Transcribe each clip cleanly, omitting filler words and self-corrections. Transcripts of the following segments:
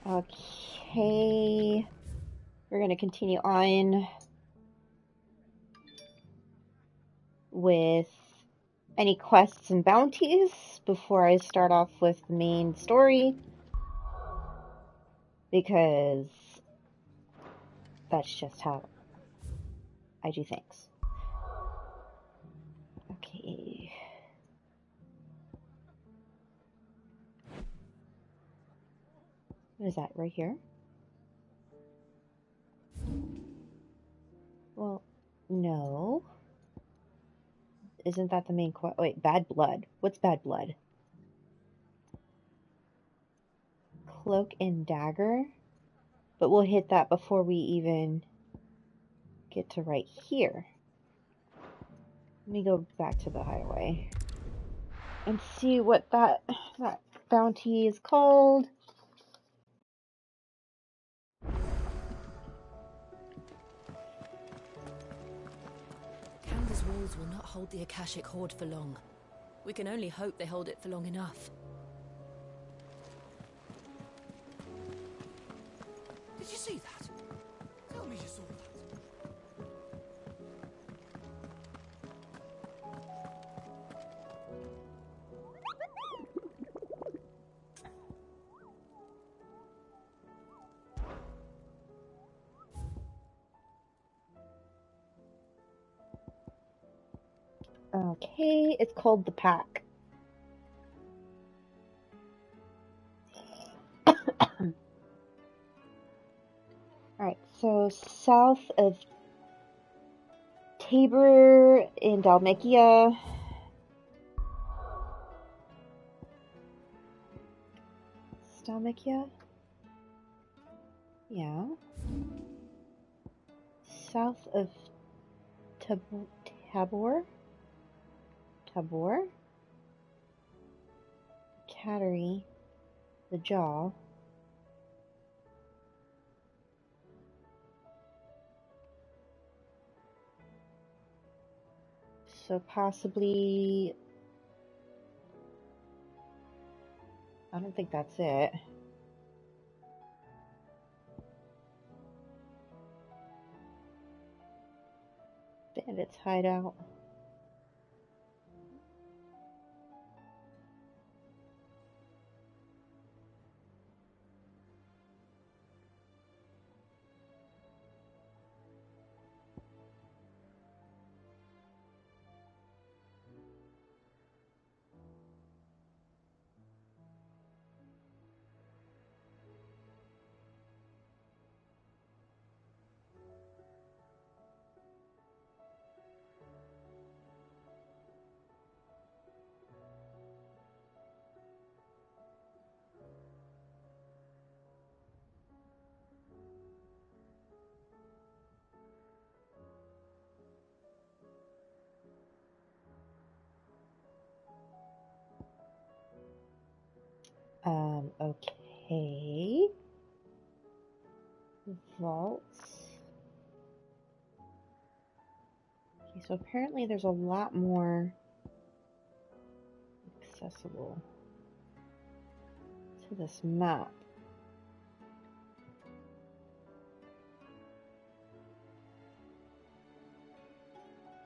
Okay. We're going to continue on with any quests and bounties before I start off with the main story, because that's just how I do things. Okay. What is that, right here? Well, no. Isn't that the main quest? Wait, bad blood. What's bad blood? Cloak and dagger? But we'll hit that before we even get to right here. Let me go back to the highway and see what that bounty is called. Canda's walls will not hold the Akashic Horde for long. We can only hope they hold it for long enough. Did you see that? Tell me you saw that. Okay, it's called the Pack. Alright, so south of Tabor in Dalmatia. Dalmatia? Yeah. South of Tabor? Cattery, the Jaw. So possibly... I don't think that's it. Bandits hideout. Okay. Vaults. Okay, so apparently there's a lot more accessible to this map.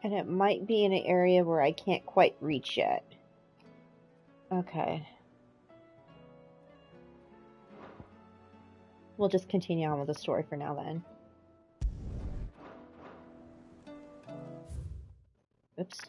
And it might be in an area where I can't quite reach yet. Okay. We'll just continue on with the story for now then. Oops.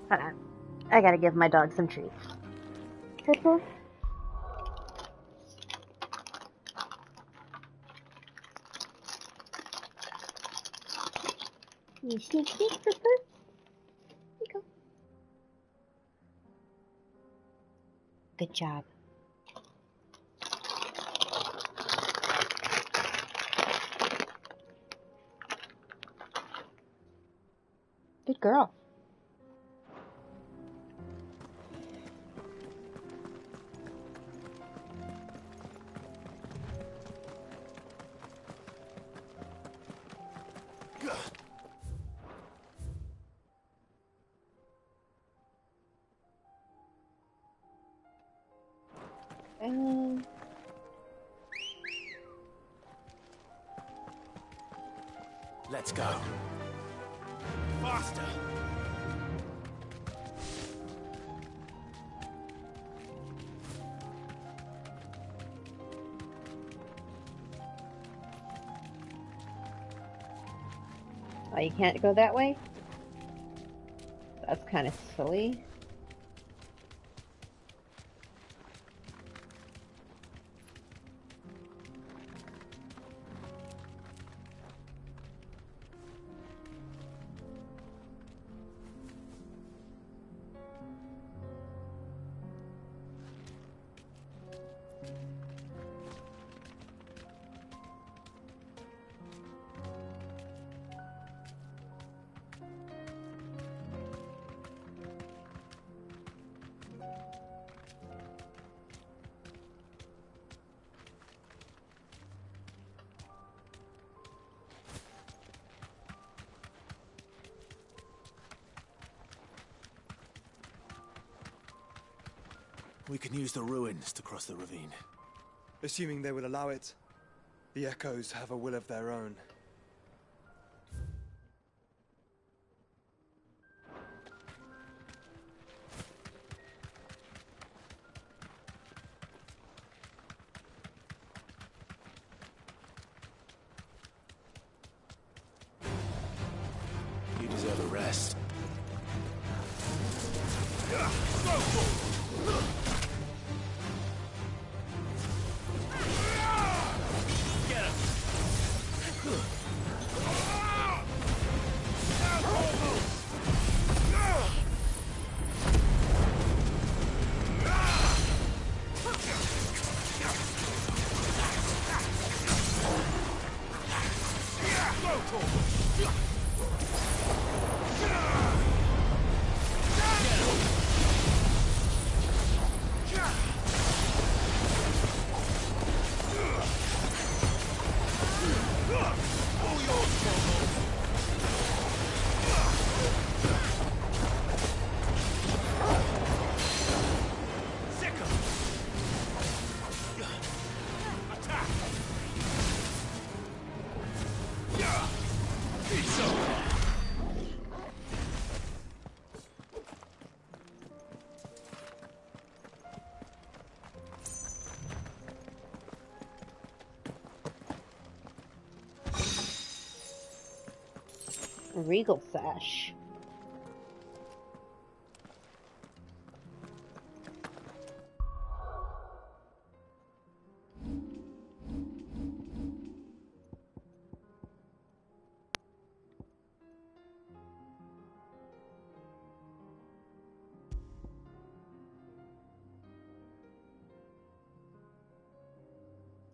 Hold on. I gotta give my dog some treats. Purple? You sneak, Purple? Here you go. Good job. Good girl. Let's go. Faster. Oh, you can't go that way? That's kind of silly. We can use the ruins to cross the ravine. Assuming they will allow it. The Echoes have a will of their own. You deserve a rest. Regal sash.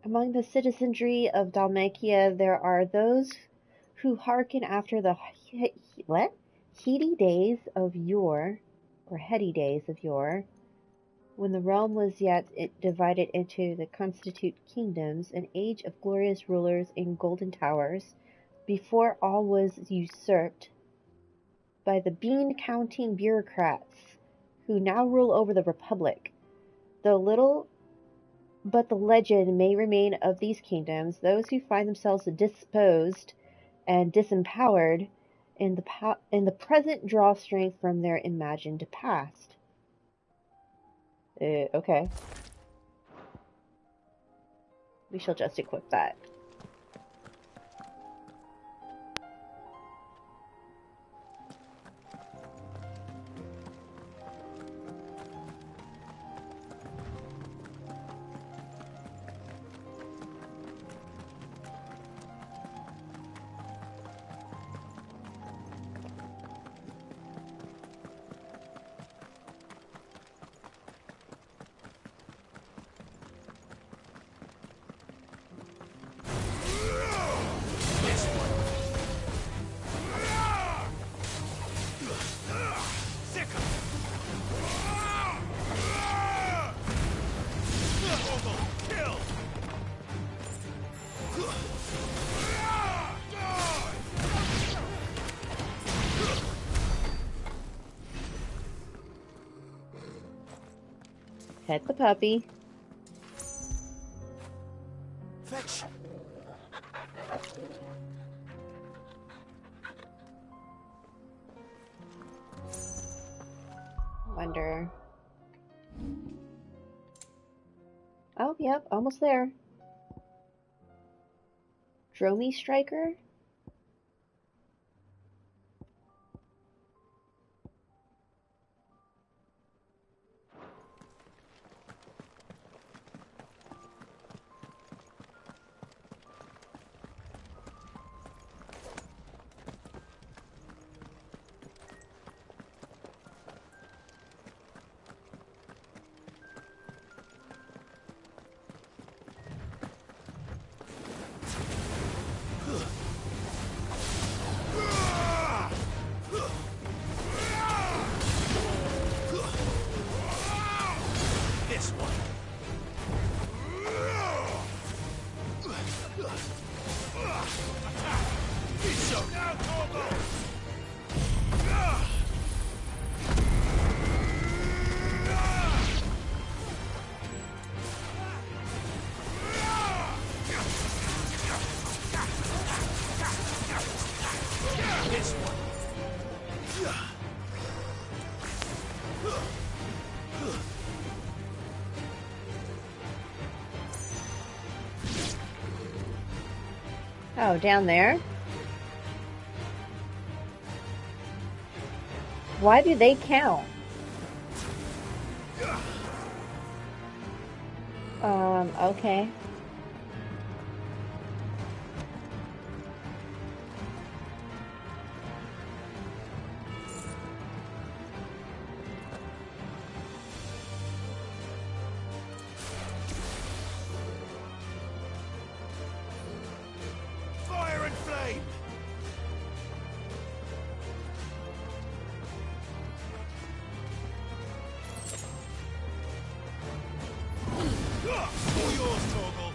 Among the citizenry of Dalmatia, there are those who hearken after the heady days of yore, or heady days of yore, when the realm was yet divided into the constitute kingdoms, an age of glorious rulers in golden towers, before all was usurped by the bean-counting bureaucrats who now rule over the Republic. Though little but the legend may remain of these kingdoms, those who find themselves disposed and disempowered in the present draw strength from their imagined past. Okay. We shall just equip that. Pet the puppy. Fetch. Wonder. Oh, yep, almost there. Dromy Striker? Oh, down there? Why do they count? Okay. Fire and flame. All yours, Torgal.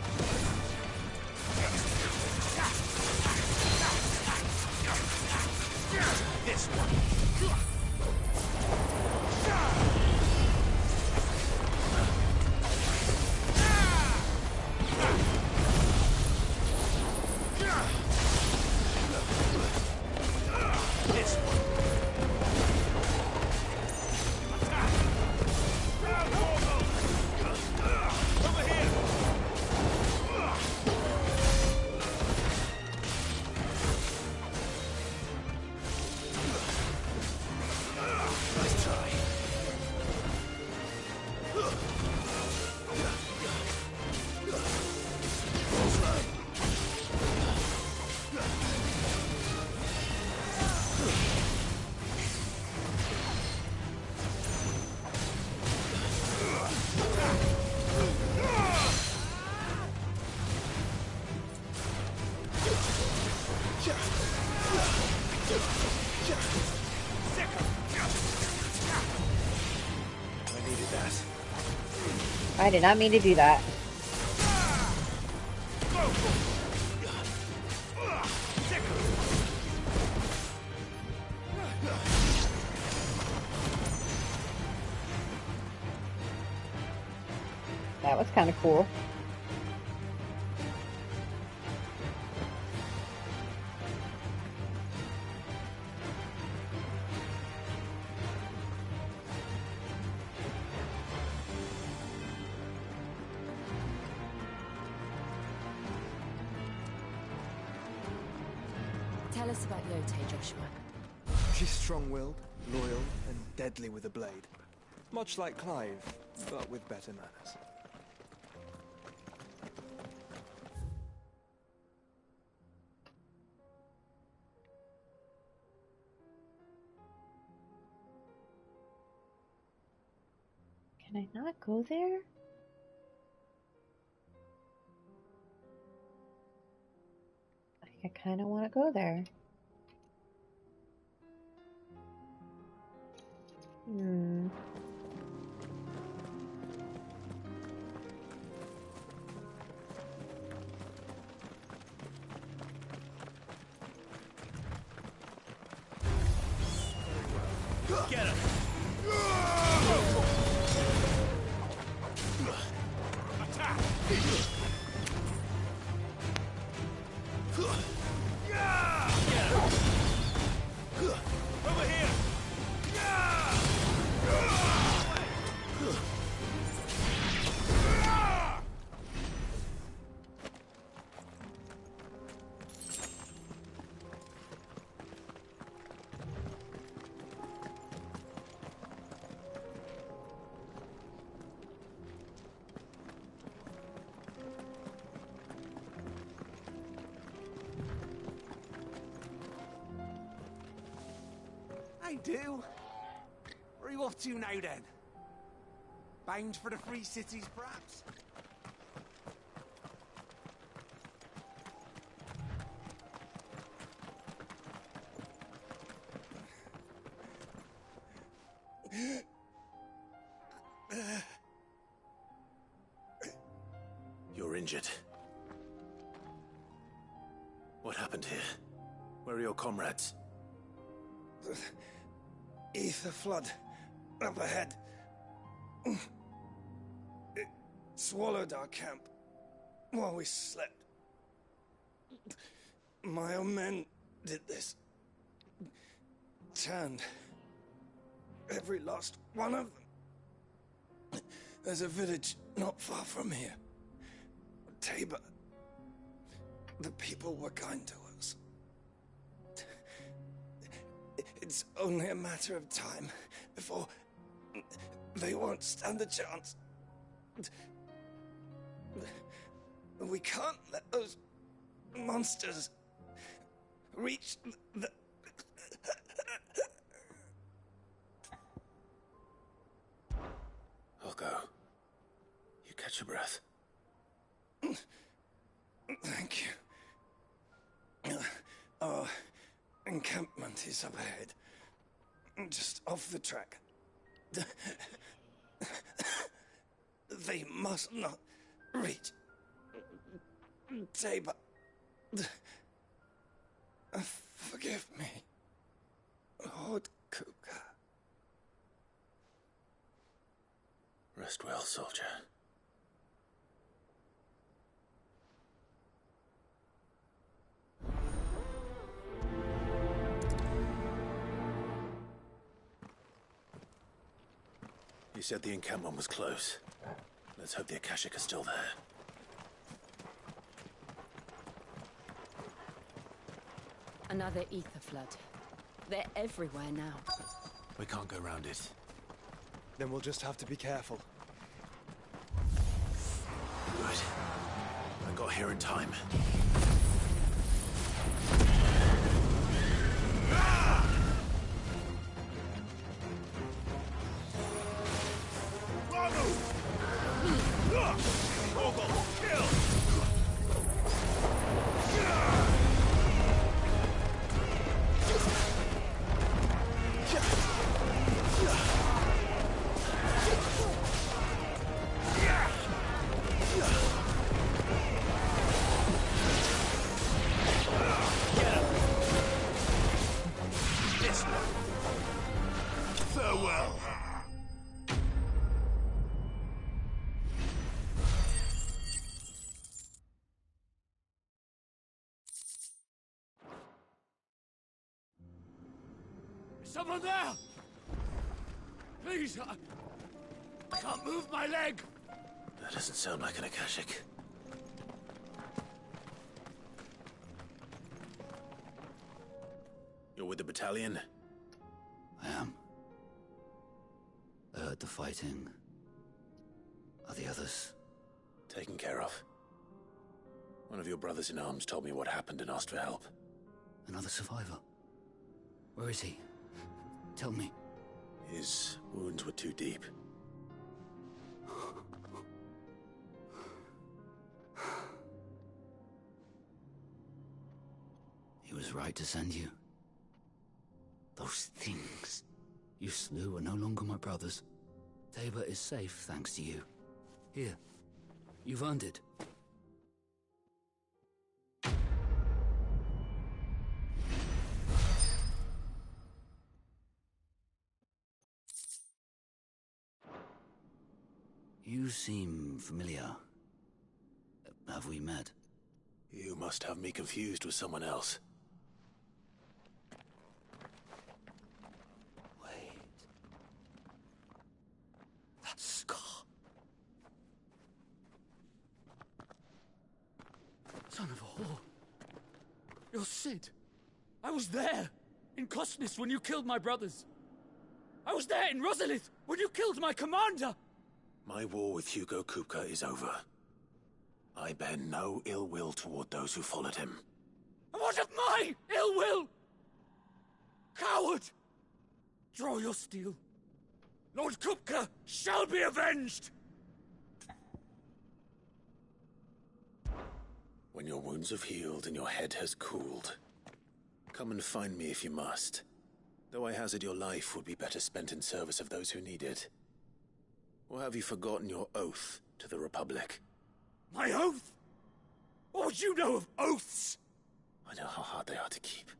This one. This one. Attack. Round Torgal. Over here. Nice try. I needed that. I did not mean to do that. Go for it. That was kind of cool. Tell us about Yote, Joshua. She's strong-willed, loyal, and deadly with a blade. Much like Clive, but with better manners. Can I not go there? I kind of want to go there. Hmm. Get him! Attack! Over here! I do. Where are you off to now, then? Bound for the Free Cities, perhaps? You're injured. What happened here? Where are your comrades? Ether flood up ahead. It swallowed our camp while we slept. My own men did this. Turned every last one of them. There's a village not far from here. Tabor. The people were kind to us. It's only a matter of time before they won't stand a chance. We can't let those monsters reach the... I'll go. You catch your breath. Thank you. Our encampment is up ahead. Just off the track. They must not reach Tabor. Forgive me, Lord Kuka. Rest well, soldier. You said the encampment was close. Let's hope the Akashic are still there. Another ether flood. They're everywhere now. We can't go round it. Then we'll just have to be careful. Good. I got here in time. Someone there! Please, I can't move my leg! That doesn't sound like an Akashic. You're with the battalion? I am. I heard the fighting. Are the others? Taken care of. One of your brothers in arms told me what happened and asked for help. Another survivor? Where is he? Tell me. His wounds were too deep. He was right to send you. Those things you slew are no longer my brothers. Tabor is safe thanks to you. Here, you've earned it. You seem familiar. Have we met? You must have me confused with someone else. Wait. That scar. Son of a whore. You're Sid. I was there, in Cosnes when you killed my brothers. I was there in Rosalith when you killed my commander. My war with Hugo Kupka is over. I bear no ill will toward those who followed him. And what of my ill will? Coward! Draw your steel. Lord Kupka shall be avenged! When your wounds have healed and your head has cooled, come and find me if you must. Though I hazard your life would be better spent in service of those who need it. Or have you forgotten your oath to the Republic? My oath? What would you know of oaths? I know how hard they are to keep.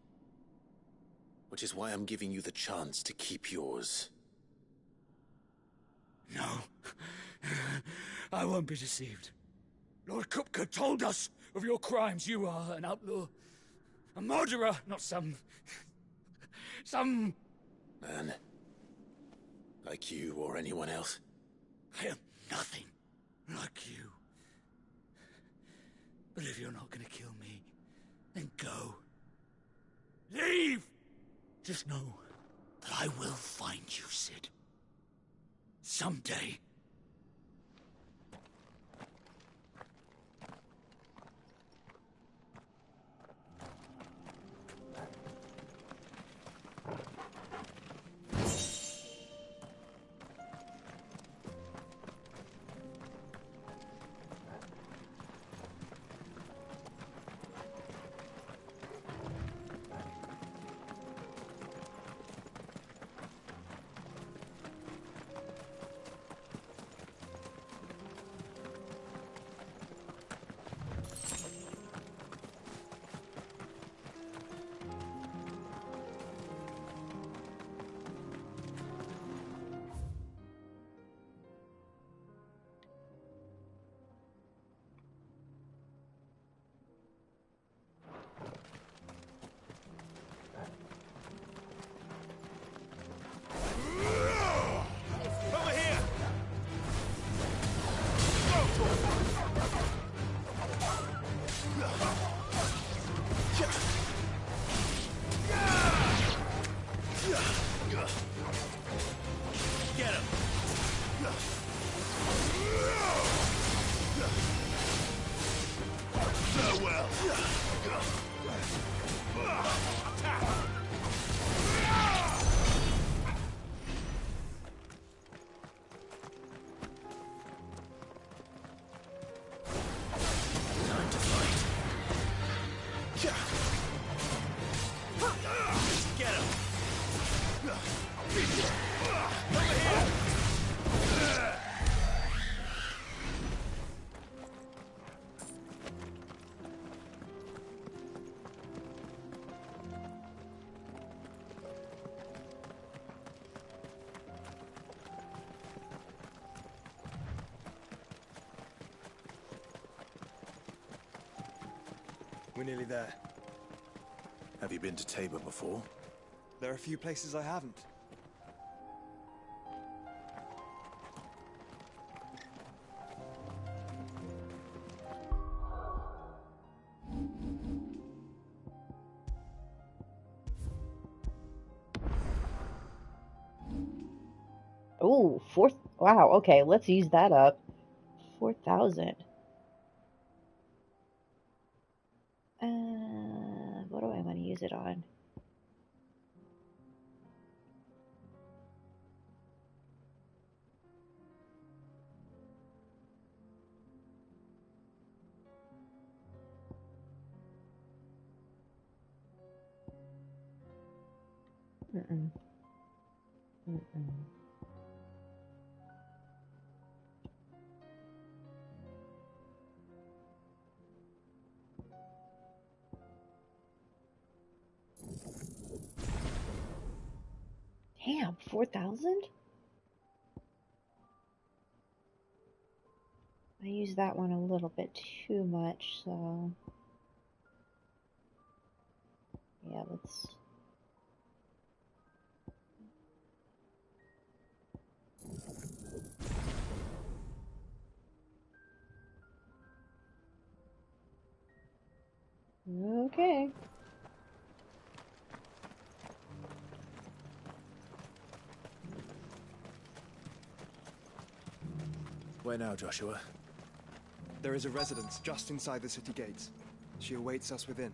Which is why I'm giving you the chance to keep yours. No. I won't be deceived. Lord Kupka told us of your crimes. You are an outlaw. A murderer, not some... Man. Like you or anyone else. I am nothing like you. But if you're not gonna kill me, then go. Leave! Just know that I will find you, Sid. Someday. We're nearly there. Have you been to Tabor before? There are a few places I haven't. Oh, fourth. Wow, okay, let's use that up. 4,000. What do I want to use it on? Mm-mm. Mm-mm. Damn, 4,000? I used that one a little bit too much, so... Yeah, let's... Okay. Where now, Joshua? There is a residence just inside the city gates. She awaits us within.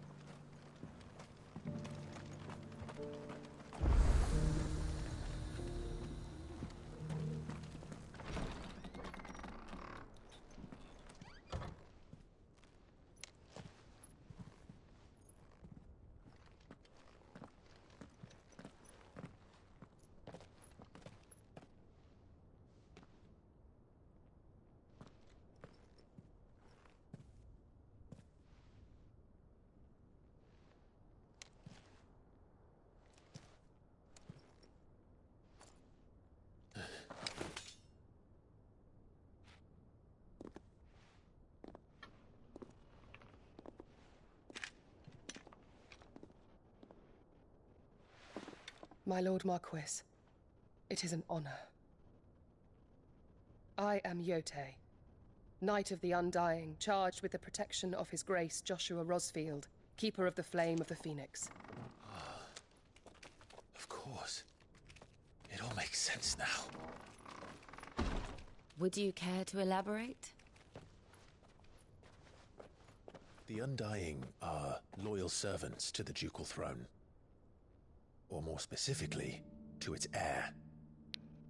My Lord Marquis, it is an honor. I am Yotei, Knight of the Undying, charged with the protection of His Grace Joshua Rosfield, Keeper of the Flame of the Phoenix. Of course. It all makes sense now. Would you care to elaborate? The Undying are loyal servants to the ducal throne. Or more specifically, to its heir.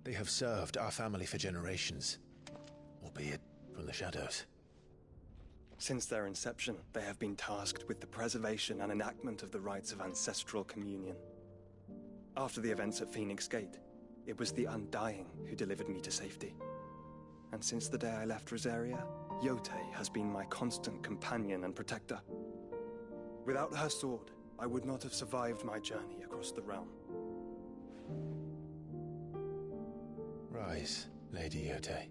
They have served our family for generations, albeit from the shadows. Since their inception, they have been tasked with the preservation and enactment of the rites of ancestral communion. After the events at Phoenix Gate, it was the Undying who delivered me to safety. And since the day I left Rosaria, Yotei has been my constant companion and protector. Without her sword, I would not have survived my journey across the realm. Rise, Lady Yotei.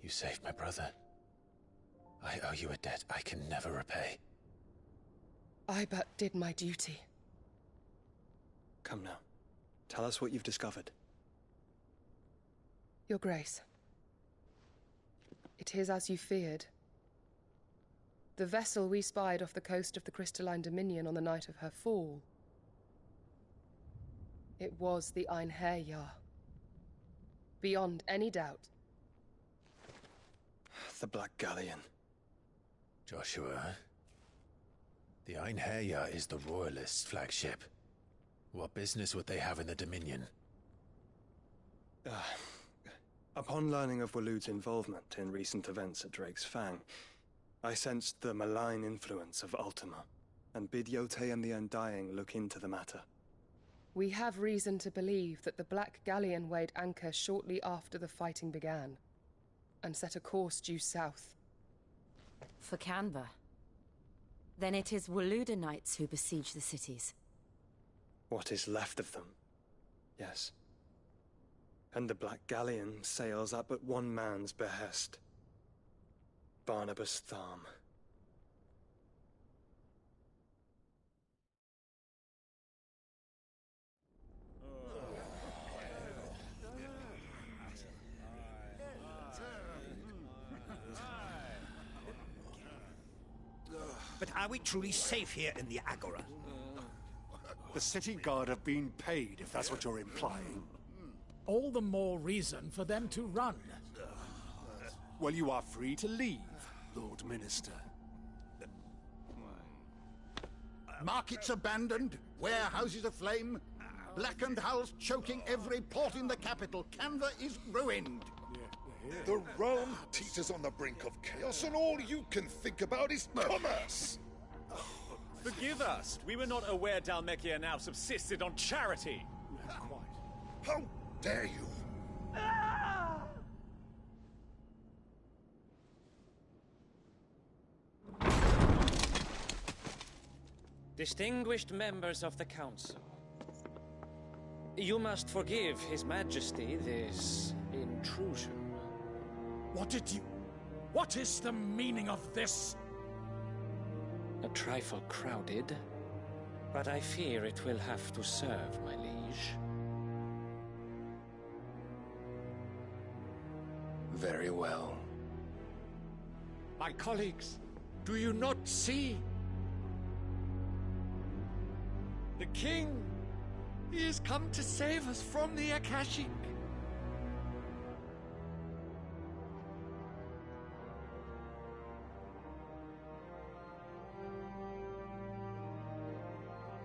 You saved my brother. I owe you a debt I can never repay. I but did my duty. Come now. Tell us what you've discovered. Your Grace. It is as you feared. The vessel we spied off the coast of the Crystalline Dominion on the night of her fall. It was the Einherjar. Beyond any doubt. The Black Galleon. Joshua, the Einherjar is the Royalists' flagship. What business would they have in the Dominion? Upon learning of Waloed's involvement in recent events at Drake's Fang, I sensed the malign influence of Ultima, and bid Yotei and the Undying look into the matter. We have reason to believe that the Black Galleon weighed anchor shortly after the fighting began, and set a course due south. For Canva. Then it is Waloeda Knights who besiege the cities. What is left of them, yes. And the Black Galleon sails at but one man's behest. Barnabas Tharm. But are we truly safe here in the Agora? The city guard have been paid, if that's what you're implying. All the more reason for them to run. Well, you are free to leave, Lord Minister. Markets abandoned, warehouses aflame, blackened hulls choking every port in the capital. Canva is ruined. The realm teeters on the brink of chaos, and all you can think about is commerce! Forgive us. We were not aware Dhalmekia now subsisted on charity. How dare you! Distinguished members of the Council, you must forgive His Majesty this intrusion. What is the meaning of this? A trifle crowded, but I fear it will have to serve, my liege. Very well. My colleagues, do you not see? The king! He has come to save us from the Akashic!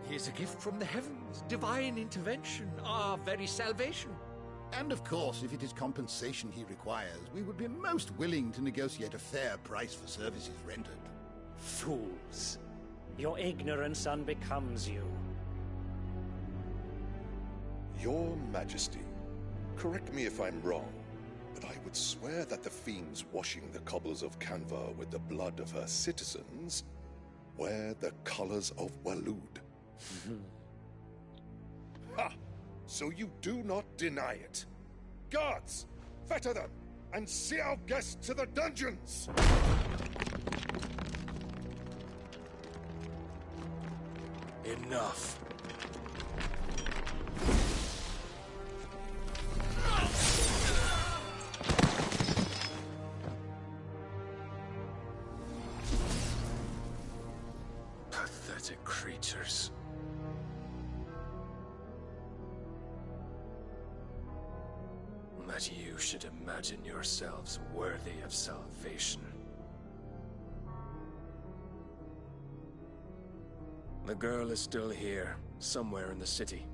He is a gift from the heavens, divine intervention, our very salvation. And of course, if it is compensation he requires, we would be most willing to negotiate a fair price for services rendered. Fools! Your ignorance unbecomes you. Your Majesty, correct me if I'm wrong, but I would swear that the fiends washing the cobbles of Canva with the blood of her citizens wear the colors of Waloed. Ha! So you do not deny it. Guards, fetter them, and see our guests to the dungeons! Enough. Pathetic creatures. That you should imagine yourselves worthy of salvation. The girl is still here, somewhere in the city,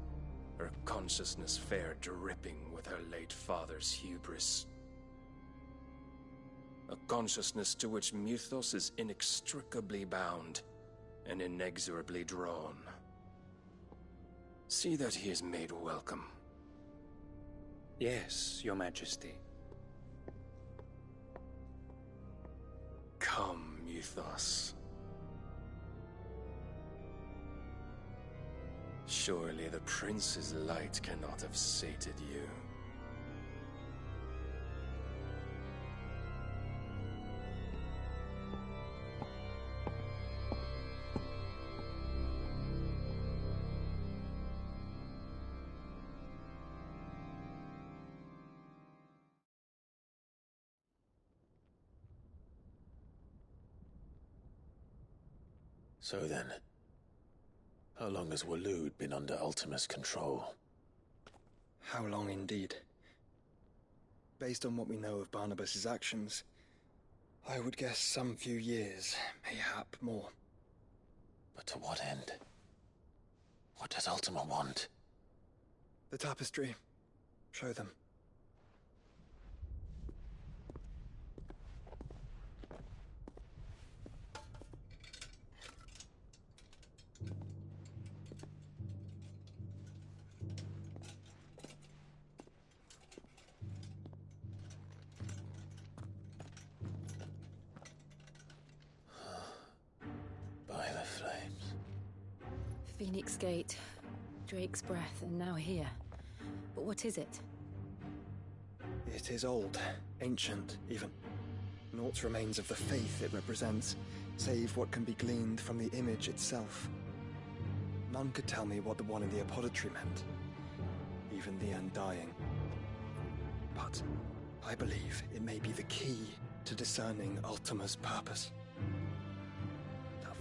her consciousness fair dripping with her late father's hubris. A consciousness to which Mythos is inextricably bound and inexorably drawn. See that he is made welcome. Yes, Your Majesty. Come, Mythos. Surely the prince's light cannot have sated you. So then, how long has Waloed been under Ultima's control? How long indeed? Based on what we know of Barnabas's actions, I would guess some few years, mayhap more. But to what end? What does Ultima want? The tapestry. Show them. By the flames. Phoenix Gate, Drake's Breath, and now here. But what is it? It is old, ancient, even. Naught remains of the faith it represents, save what can be gleaned from the image itself. None could tell me what the one in the apothecary meant, even the Undying. But I believe it may be the key to discerning Ultima's purpose.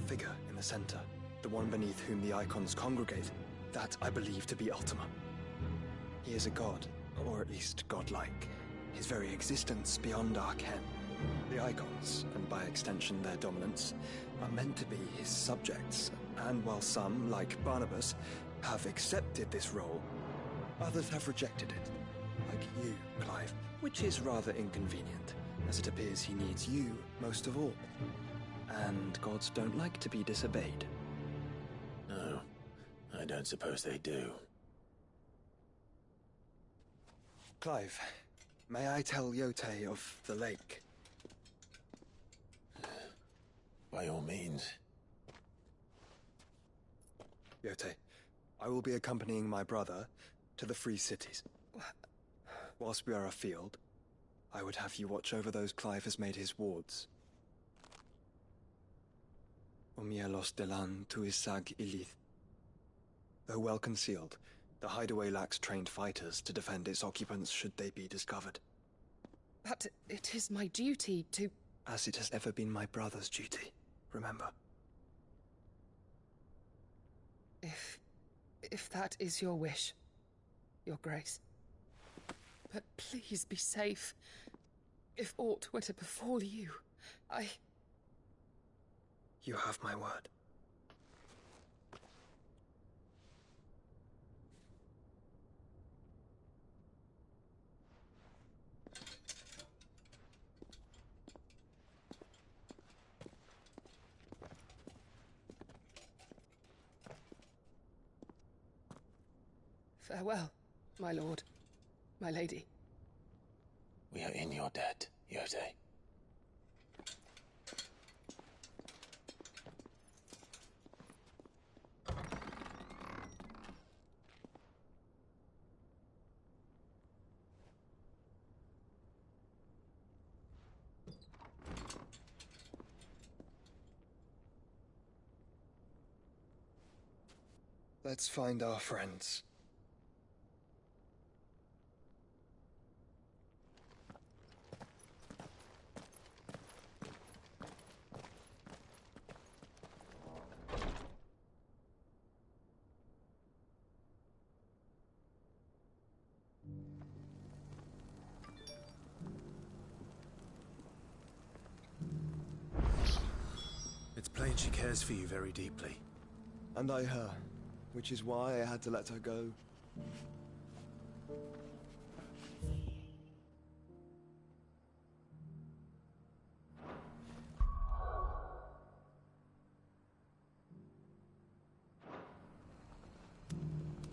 The figure in the center, the one beneath whom the icons congregate, that I believe to be Ultima. He is a god, or at least godlike, his very existence beyond our ken. The icons, and by extension their dominants, are meant to be his subjects, and while some, like Barnabas, have accepted this role, others have rejected it, like you, Clive, which is rather inconvenient, as it appears he needs you most of all. And gods don't like to be disobeyed. No, I don't suppose they do. Clive, may I tell Yote of the lake? By all means. Yote, I will be accompanying my brother to the Free Cities. Whilst we are afield, I would have you watch over those Clive has made his wards. Umielos delan tuisag ilith. Though well concealed, the hideaway lacks trained fighters to defend its occupants should they be discovered. But it is my duty to... As it has ever been my brother's duty, remember. If that is your wish, Your Grace. But please be safe. If aught were to befall you, You have my word. Farewell, my lord, my lady. We are in your debt, Yote. Let's find our friends. It's plain she cares for you very deeply. And I her, which is why I had to let her go.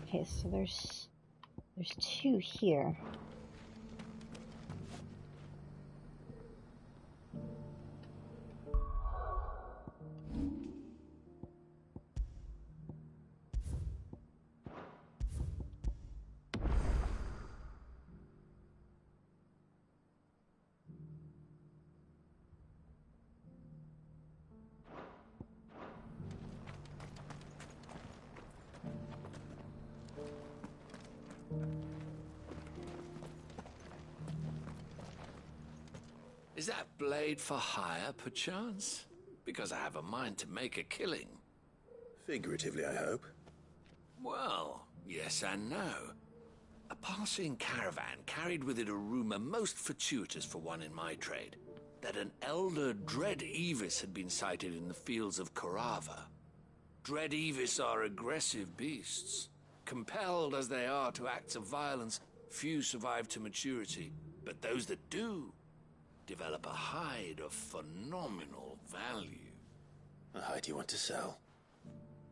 Okay, so there's two here. Is that blade for hire, perchance? Because I have a mind to make a killing. Figuratively, I hope. Well, yes and no. A passing caravan carried with it a rumor most fortuitous for one in my trade, that an elder Dread Evis had been sighted in the fields of Korava. Dread Evis are aggressive beasts. Compelled as they are to acts of violence, few survive to maturity, but those that do develop a hide of phenomenal value. A hide you want to sell?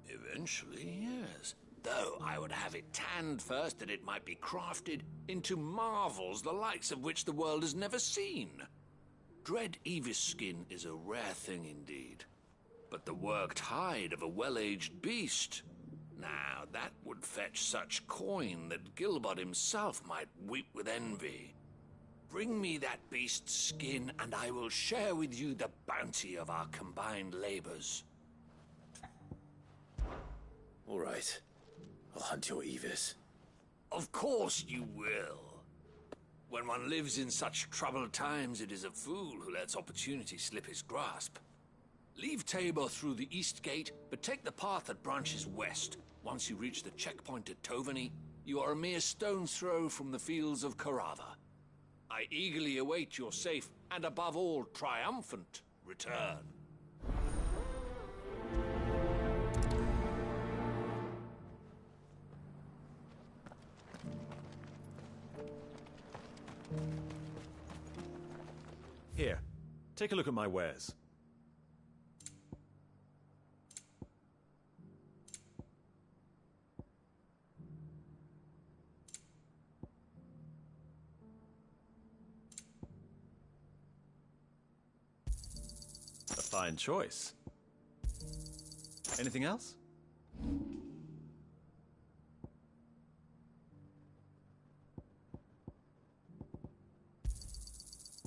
Eventually, yes. Though I would have it tanned first that it might be crafted into marvels the likes of which the world has never seen. Dread Evis skin is a rare thing indeed. But the worked hide of a well-aged beast, now that would fetch such coin that Gilbert himself might weep with envy. Bring me that beast's skin, and I will share with you the bounty of our combined labors. All right. I'll hunt your Evis. Of course you will. When one lives in such troubled times, it is a fool who lets opportunity slip his grasp. Leave Tabor through the east gate, but take the path that branches west. Once you reach the checkpoint at Tovany, you are a mere stone's throw from the fields of Carava. I eagerly await your safe, and above all, triumphant return. Here, take a look at my wares. A fine choice. Anything else?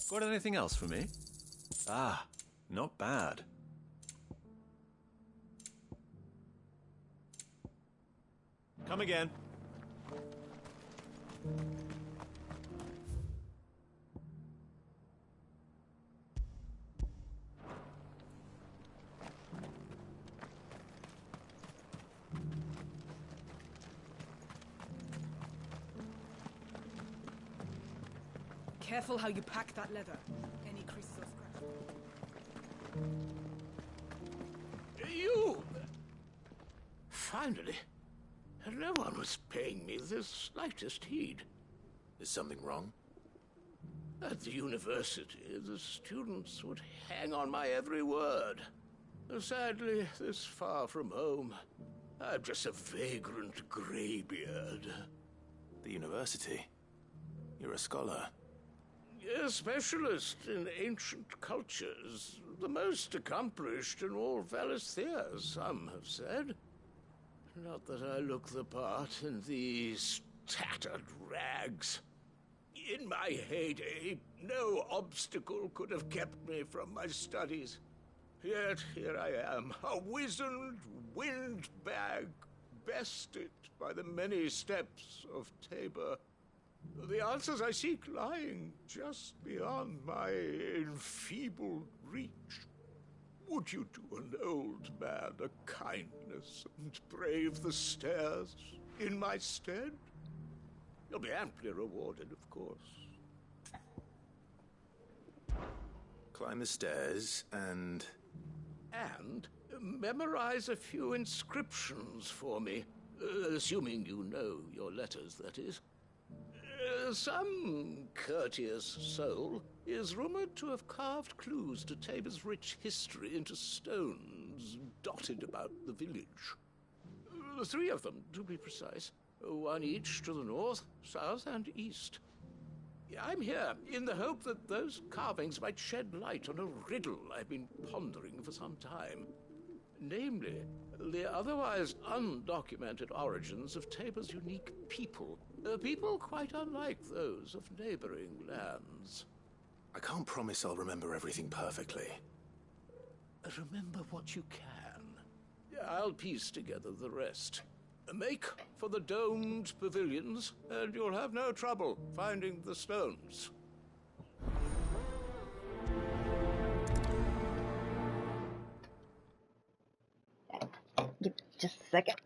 Got anything else for me? Ah, not bad. Come again. Careful how you pack that leather. Any creases or scratches. You! Finally. No one was paying me the slightest heed. Is something wrong? At the university, the students would hang on my every word. Sadly, this far from home, I'm just a vagrant greybeard. The university? You're a scholar. A specialist in ancient cultures. The most accomplished in all Valisthea, some have said. Not that I look the part in these tattered rags. In my heyday, no obstacle could have kept me from my studies. Yet here I am, a wizened windbag, bested by the many steps of Tabor. The answers I seek lying just beyond my enfeebled reach. Would you do an old man a kindness and brave the stairs in my stead? You'll be amply rewarded, of course. Climb the stairs and... And memorize a few inscriptions for me. Assuming you know your letters, that is. Some courteous soul is rumored to have carved clues to Tabor's rich history into stones dotted about the village. 3 of them, to be precise. 1 each to the north, south, and east. I'm here in the hope that those carvings might shed light on a riddle I've been pondering for some time. Namely, the otherwise undocumented origins of Tabor's unique people. People quite unlike those of neighboring lands. I can't promise I'll remember everything perfectly. Remember what you can. I'll piece together the rest. Make for the domed pavilions, and you'll have no trouble finding the stones. Just a second.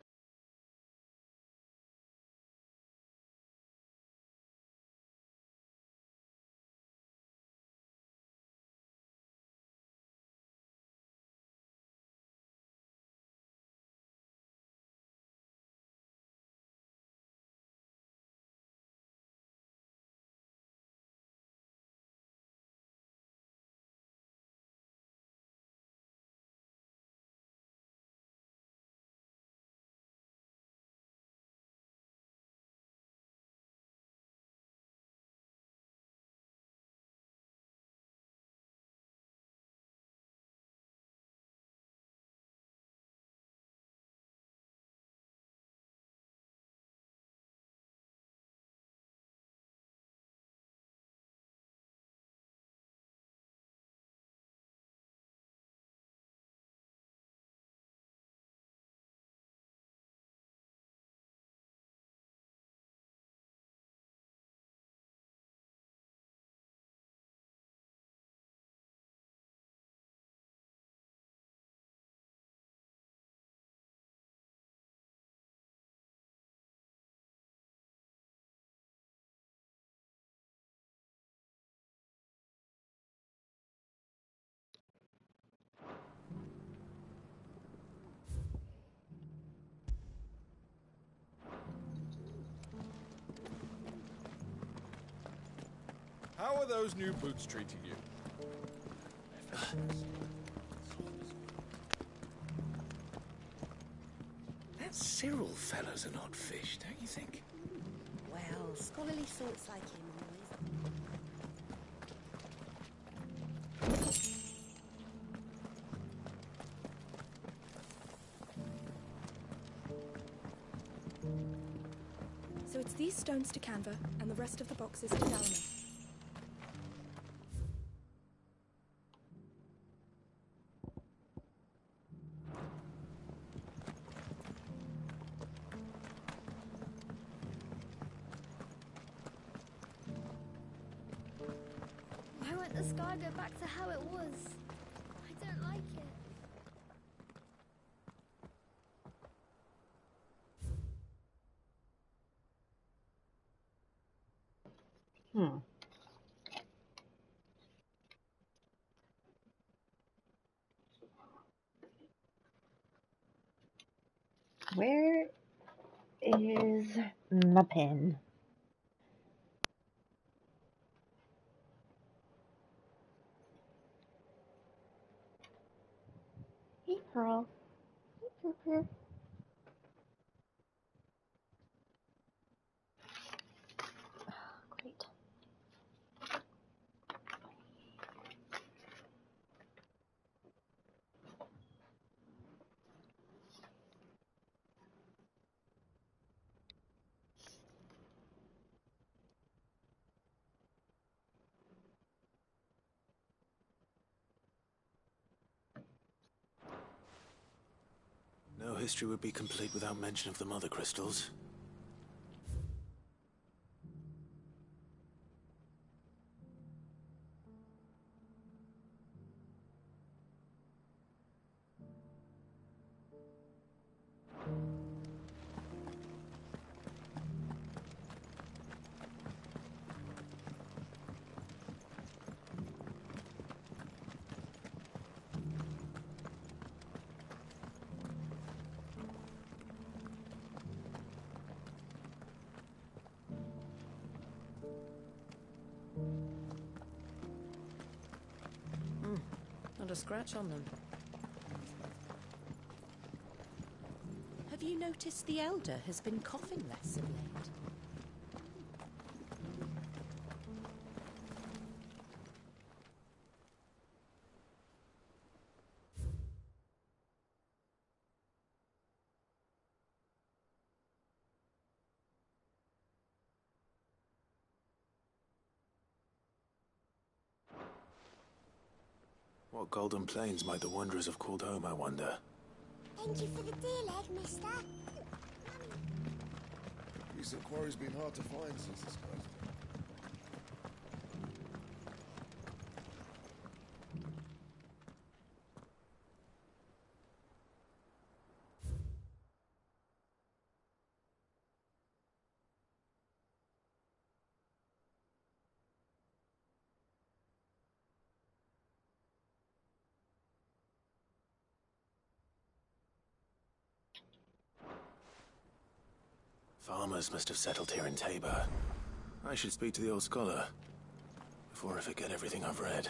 How are those new boots treating you? That Cyril fellow's an odd fish, don't you think? Well, scholarly sorts like him So it's these stones to Canva, and the rest of the boxes to Dalamo. Why won't the sky go back to how it was? I don't like it. Where is my pen? Hey, Pearl. Hey, Purr. Great. No history would be complete without mention of the mother crystals. Not a scratch on them. Have you noticed the Elder has been coughing less of late? What golden plains might the wanderers have called home, I wonder? Thank you for the deer leg, mister. Recent quarry's been hard to find since this guy's been. Farmers must have settled here in Tabor. I should speak to the old scholar before I forget everything I've read.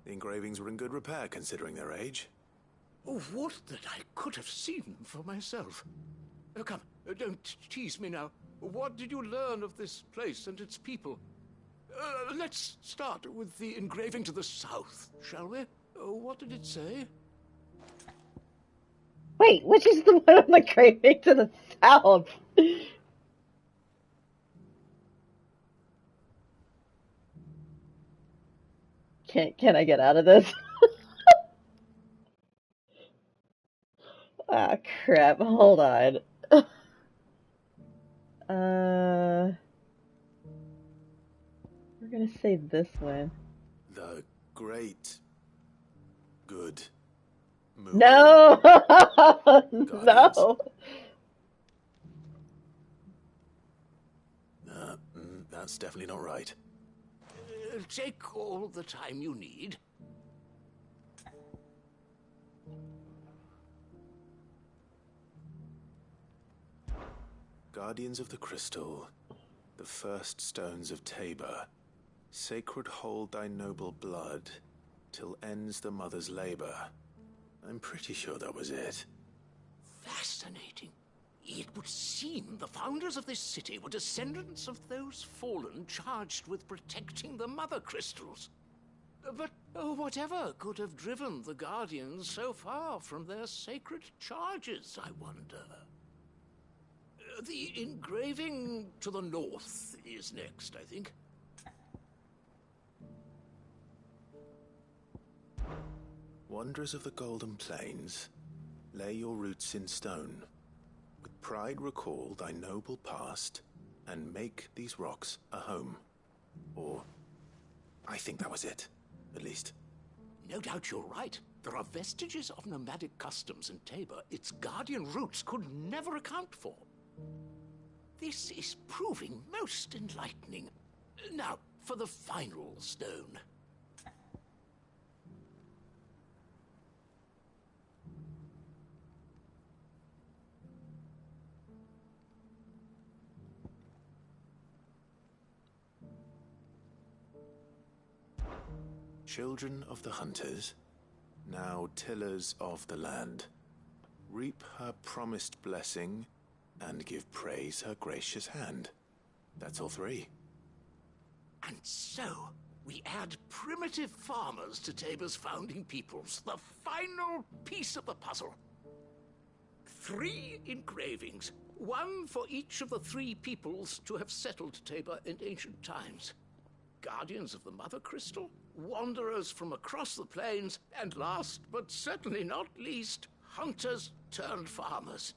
The engravings were in good repair considering their age. Oh, would that I could have seen them for myself. Oh, come, don't tease me now. What did you learn of this place and its people? Let's start with the engraving to the south, shall we? What did it say? Wait, which is the one on the craving to the south? Can I get out of this? Ah, crap. Hold on. We're gonna say this one. The great good movie. No! No! That's definitely not right. Take all the time you need. Guardians of the Crystal, the first stones of Tabor, sacred hold thy noble blood, till ends the mother's labor. I'm pretty sure that was it. Fascinating. It would seem the founders of this city were descendants of those fallen charged with protecting the mother crystals. But whatever could have driven the Guardians so far from their sacred charges, I wonder? The engraving to the north is next, I think. Wanderers of the Golden Plains, lay your roots in stone. With pride recall thy noble past, and make these rocks a home. Or, I think that was it, at least. No doubt you're right. There are vestiges of nomadic customs in Tabor its guardian roots could never account for. This is proving most enlightening. Now, for the final stone. Children of the hunters, now tillers of the land, reap her promised blessing and give praise her gracious hand. That's all three. And so, we add primitive farmers to Tabor's founding peoples, the final piece of the puzzle. 3 engravings, one for each of the 3 peoples to have settled Tabor in ancient times. Guardians of the Mother Crystal, wanderers from across the plains, and last, but certainly not least, hunters turned farmers.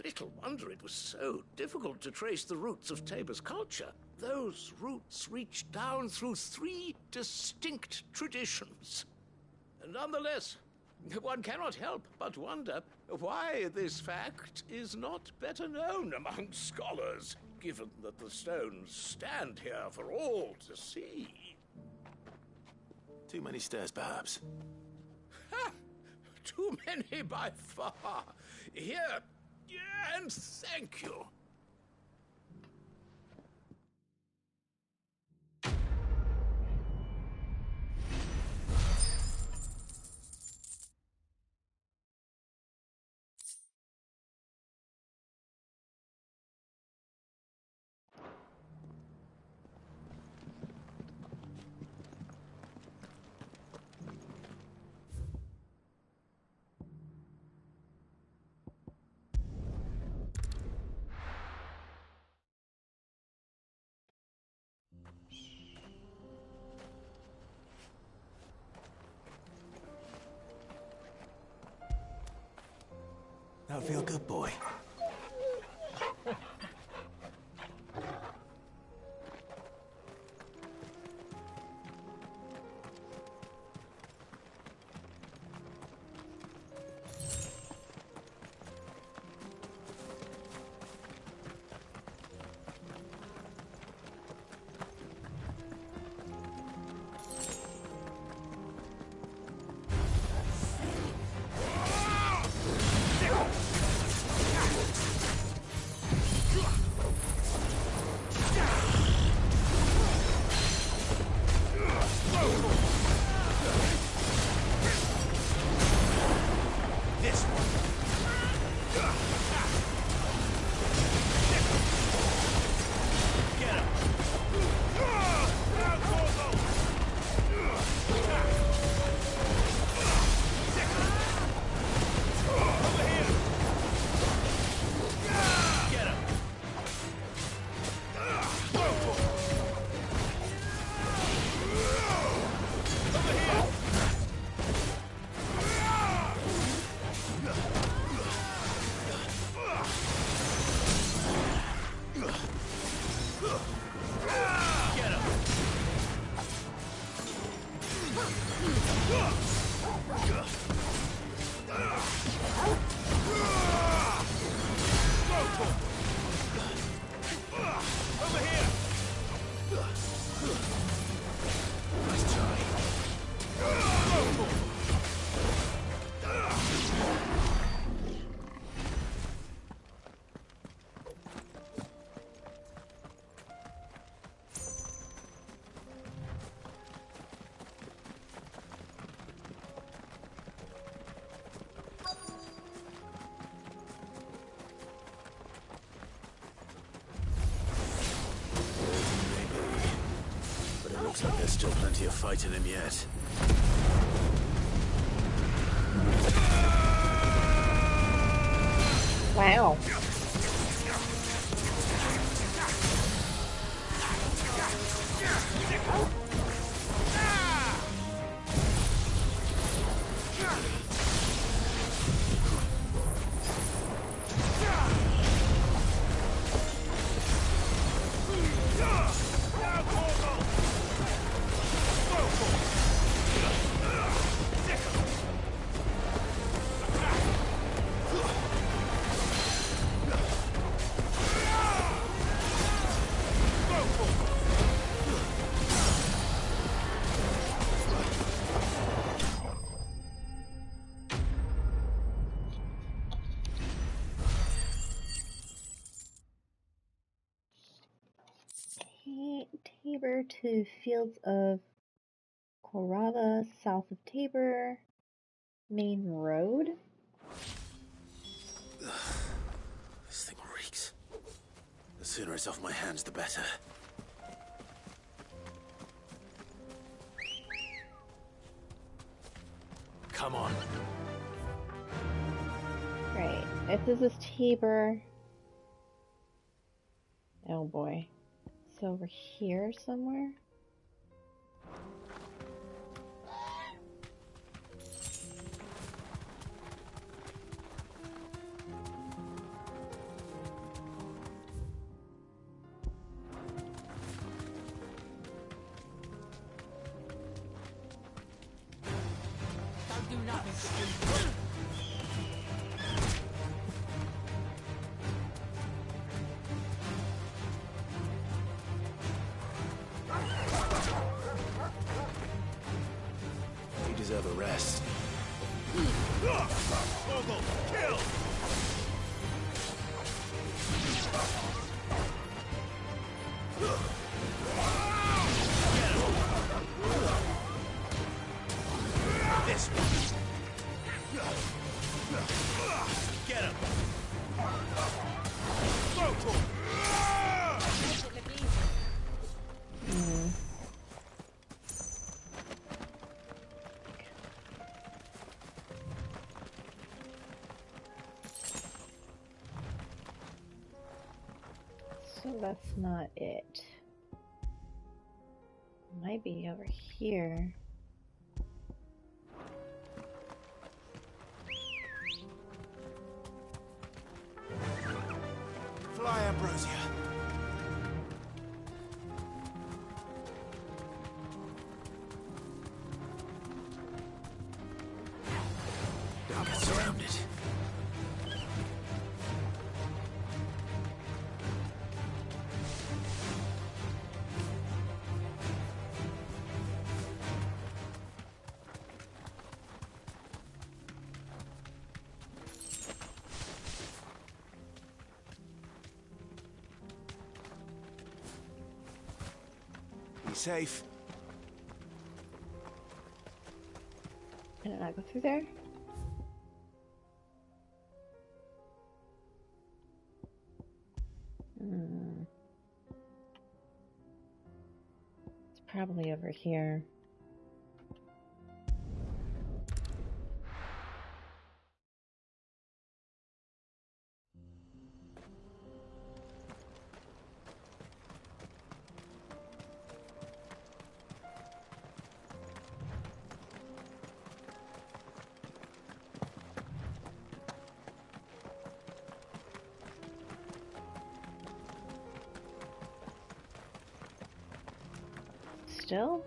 Little wonder it was so difficult to trace the roots of Tabor's culture. Those roots reach down through 3 distinct traditions. Nonetheless, one cannot help but wonder why this fact is not better known among scholars, given that the stones stand here for all to see. Too many stairs, perhaps. Ha! Too many by far. Here, and thank you. That'll feel good, boy. Looks like there's still plenty of fight in him yet. Wow. Tabor to Fields of Corrava, south of Tabor, main road. This thing reeks. The sooner it's off my hands, the better. Come on. Right. If this is Tabor. Oh boy. It's over here somewhere. Do nothing stupid. You deserve a rest. Vogel, kill! This one. Get him. So that's not it. Might be over here. Fly, Ambrosia. Don't get surrounded. Be safe. Can I not go through there? It's probably over here. Still?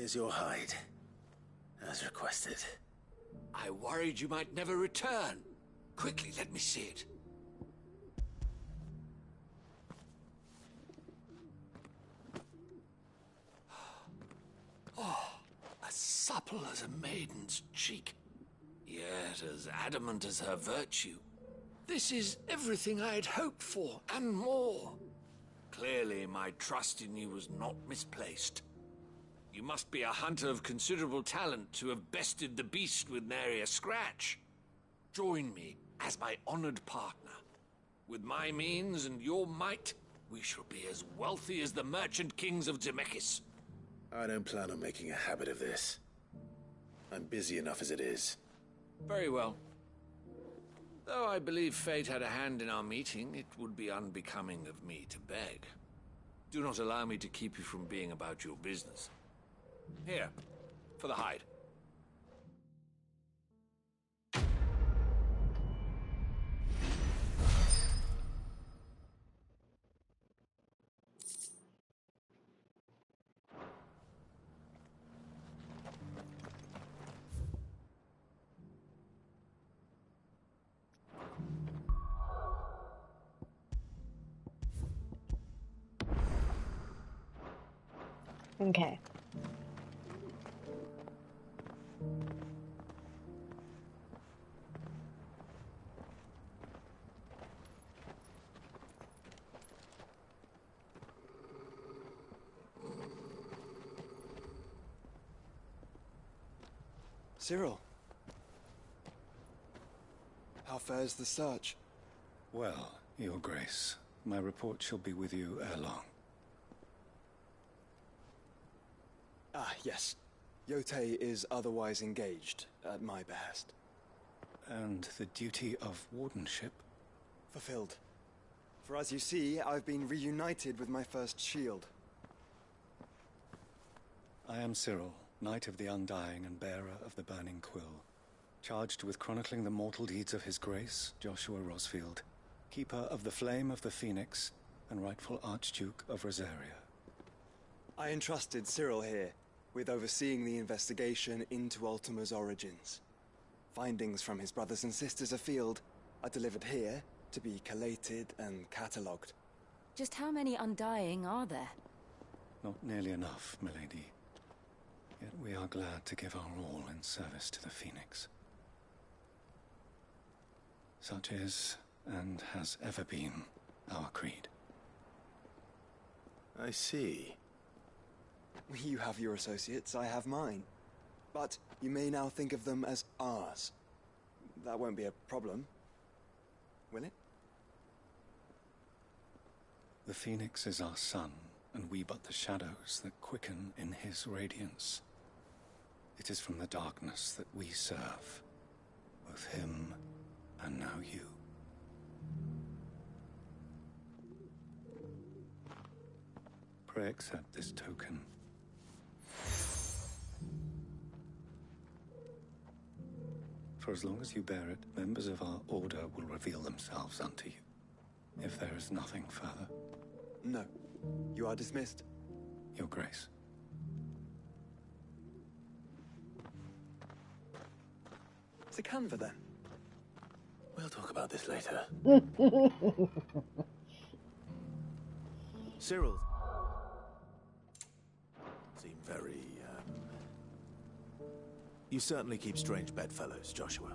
Here's your hide, as requested. I worried you might never return. Quickly, let me see it. Oh, as supple as a maiden's cheek, yet as adamant as her virtue. This is everything I had hoped for, and more. Clearly, my trust in you was not misplaced. You must be a hunter of considerable talent to have bested the beast with nary a scratch. Join me as my honored partner. With my means and your might, we shall be as wealthy as the merchant kings of Zemeckis. I don't plan on making a habit of this. I'm busy enough as it is. Very well. Though I believe fate had a hand in our meeting, it would be unbecoming of me to beg. Do not allow me to keep you from being about your business. Here, for the hide. Okay. Cyril. How fares the search? Well, Your Grace, my report shall be with you ere long. Ah, yes. Yotei is otherwise engaged, at my behest. And the duty of wardenship? Fulfilled. For as you see, I've been reunited with my first shield. I am Cyril, Knight of the Undying and bearer of the Burning Quill, charged with chronicling the mortal deeds of His Grace, Joshua Rosfield, keeper of the Flame of the Phoenix and rightful Archduke of Rosaria. I entrusted Cyril here with overseeing the investigation into Ultima's origins. Findings from his brothers and sisters afield are delivered here to be collated and catalogued. Just how many Undying are there? Not nearly enough, milady. Yet we are glad to give our all in service to the Phoenix. Such is, and has ever been, our creed. I see. You have your associates, I have mine. But you may now think of them as ours. That won't be a problem, will it? The Phoenix is our sun, and we but the shadows that quicken in his radiance. It is from the darkness that we serve, both him and now you. Pray accept this token. For as long as you bear it, members of our order will reveal themselves unto you. If there is nothing further. No. You are dismissed. Your Grace. To Canva, then. We'll talk about this later. Cyril seem very, You certainly keep strange bedfellows, Joshua.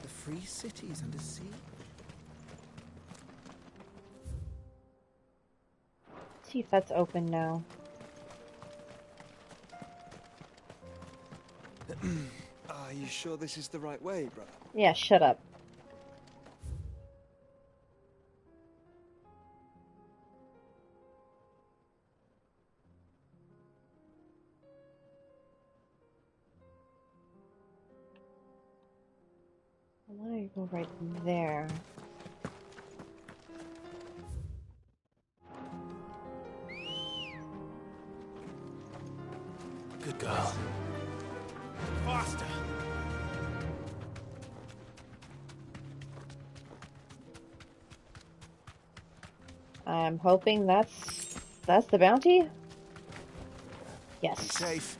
The free cities under sea? See if that's open now. Are you sure this is the right way, brother? Yeah, shut up. I want to go right there. Good girl. Faster! I'm hoping that's the bounty? Yes. Be safe.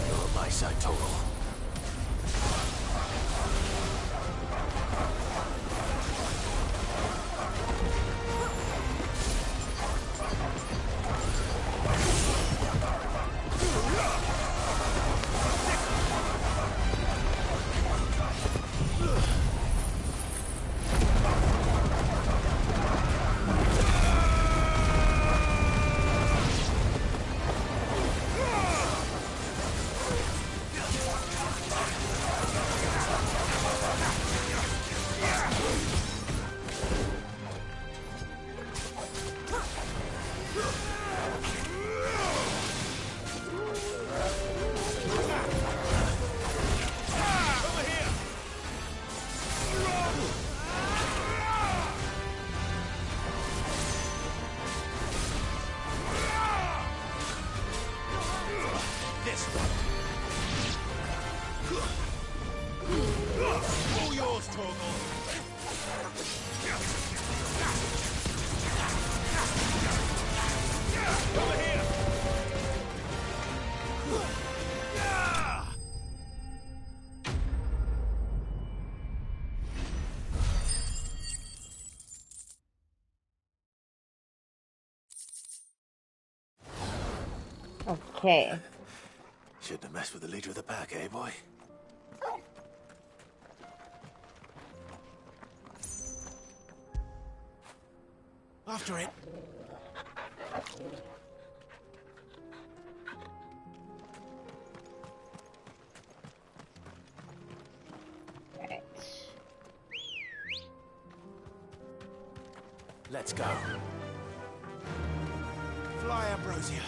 You're on my side, Total. All yours, Torgal! Over here! Okay. Shouldn't have messed with the leader of the pack, eh, boy? After it! Right. Let's go. Fly, Ambrosia.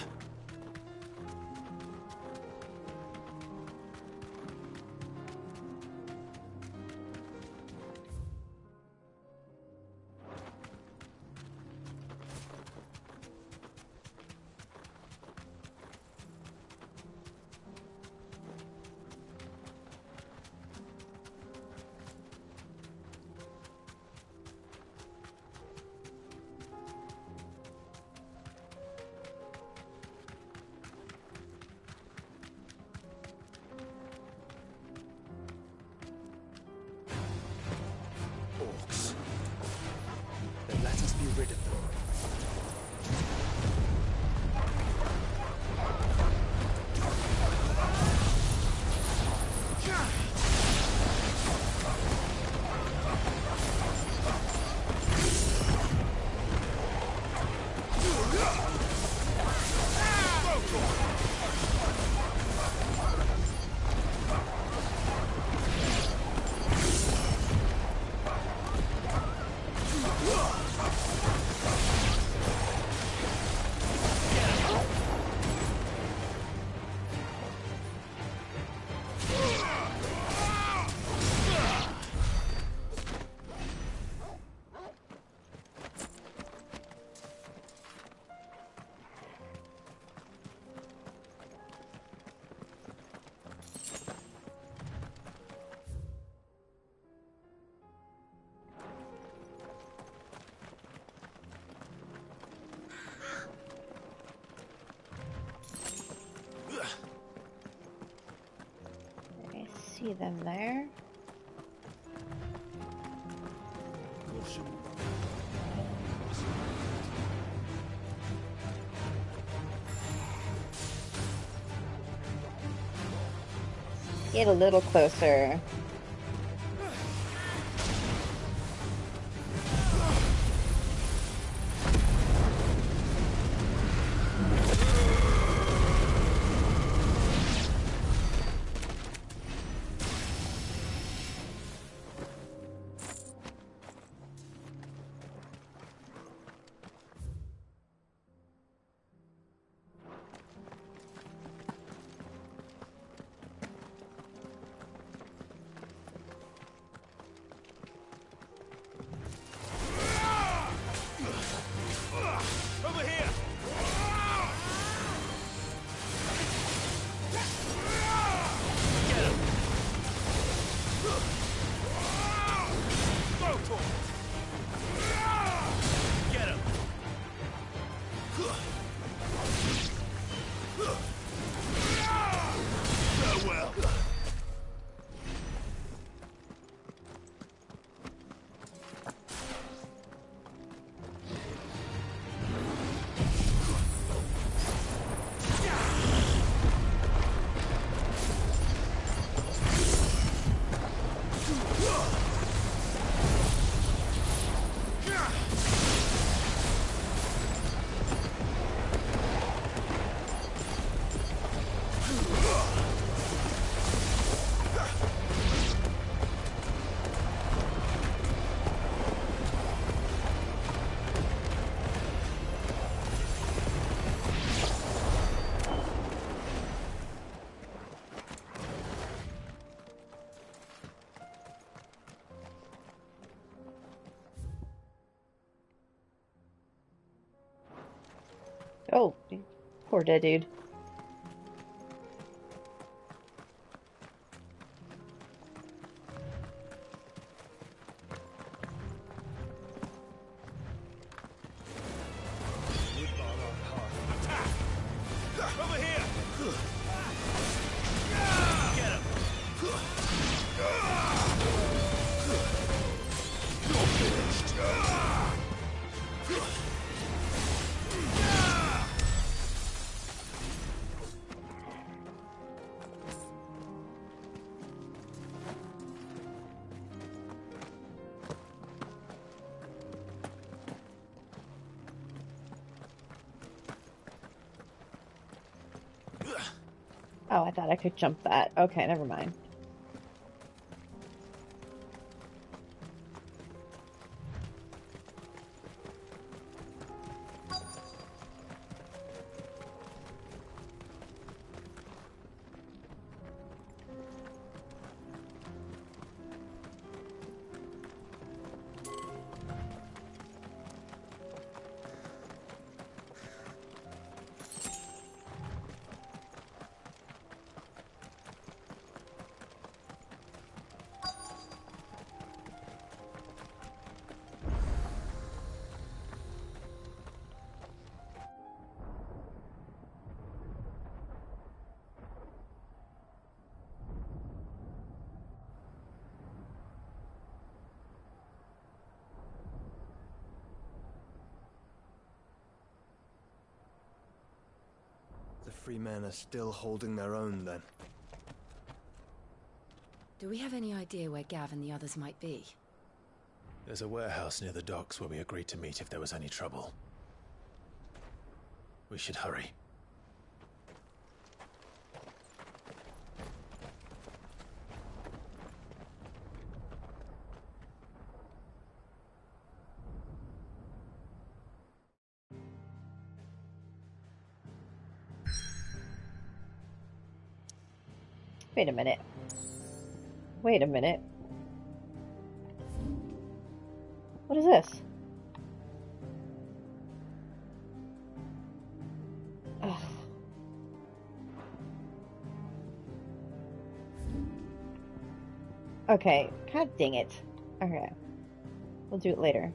Orcs. Then let us be rid of them. I see them there. Get a little closer. Oh, poor dead dude. Over here! Get him! You're finished. Oh, I thought I could jump that. Okay, never mind. The free men are still holding their own, then. Do we have any idea where Gav and the others might be? There's a warehouse near the docks where we agreed to meet if there was any trouble. We should hurry. Wait a minute. Wait a minute. What is this? Ugh. Okay, god dang it. Okay. We'll do it later.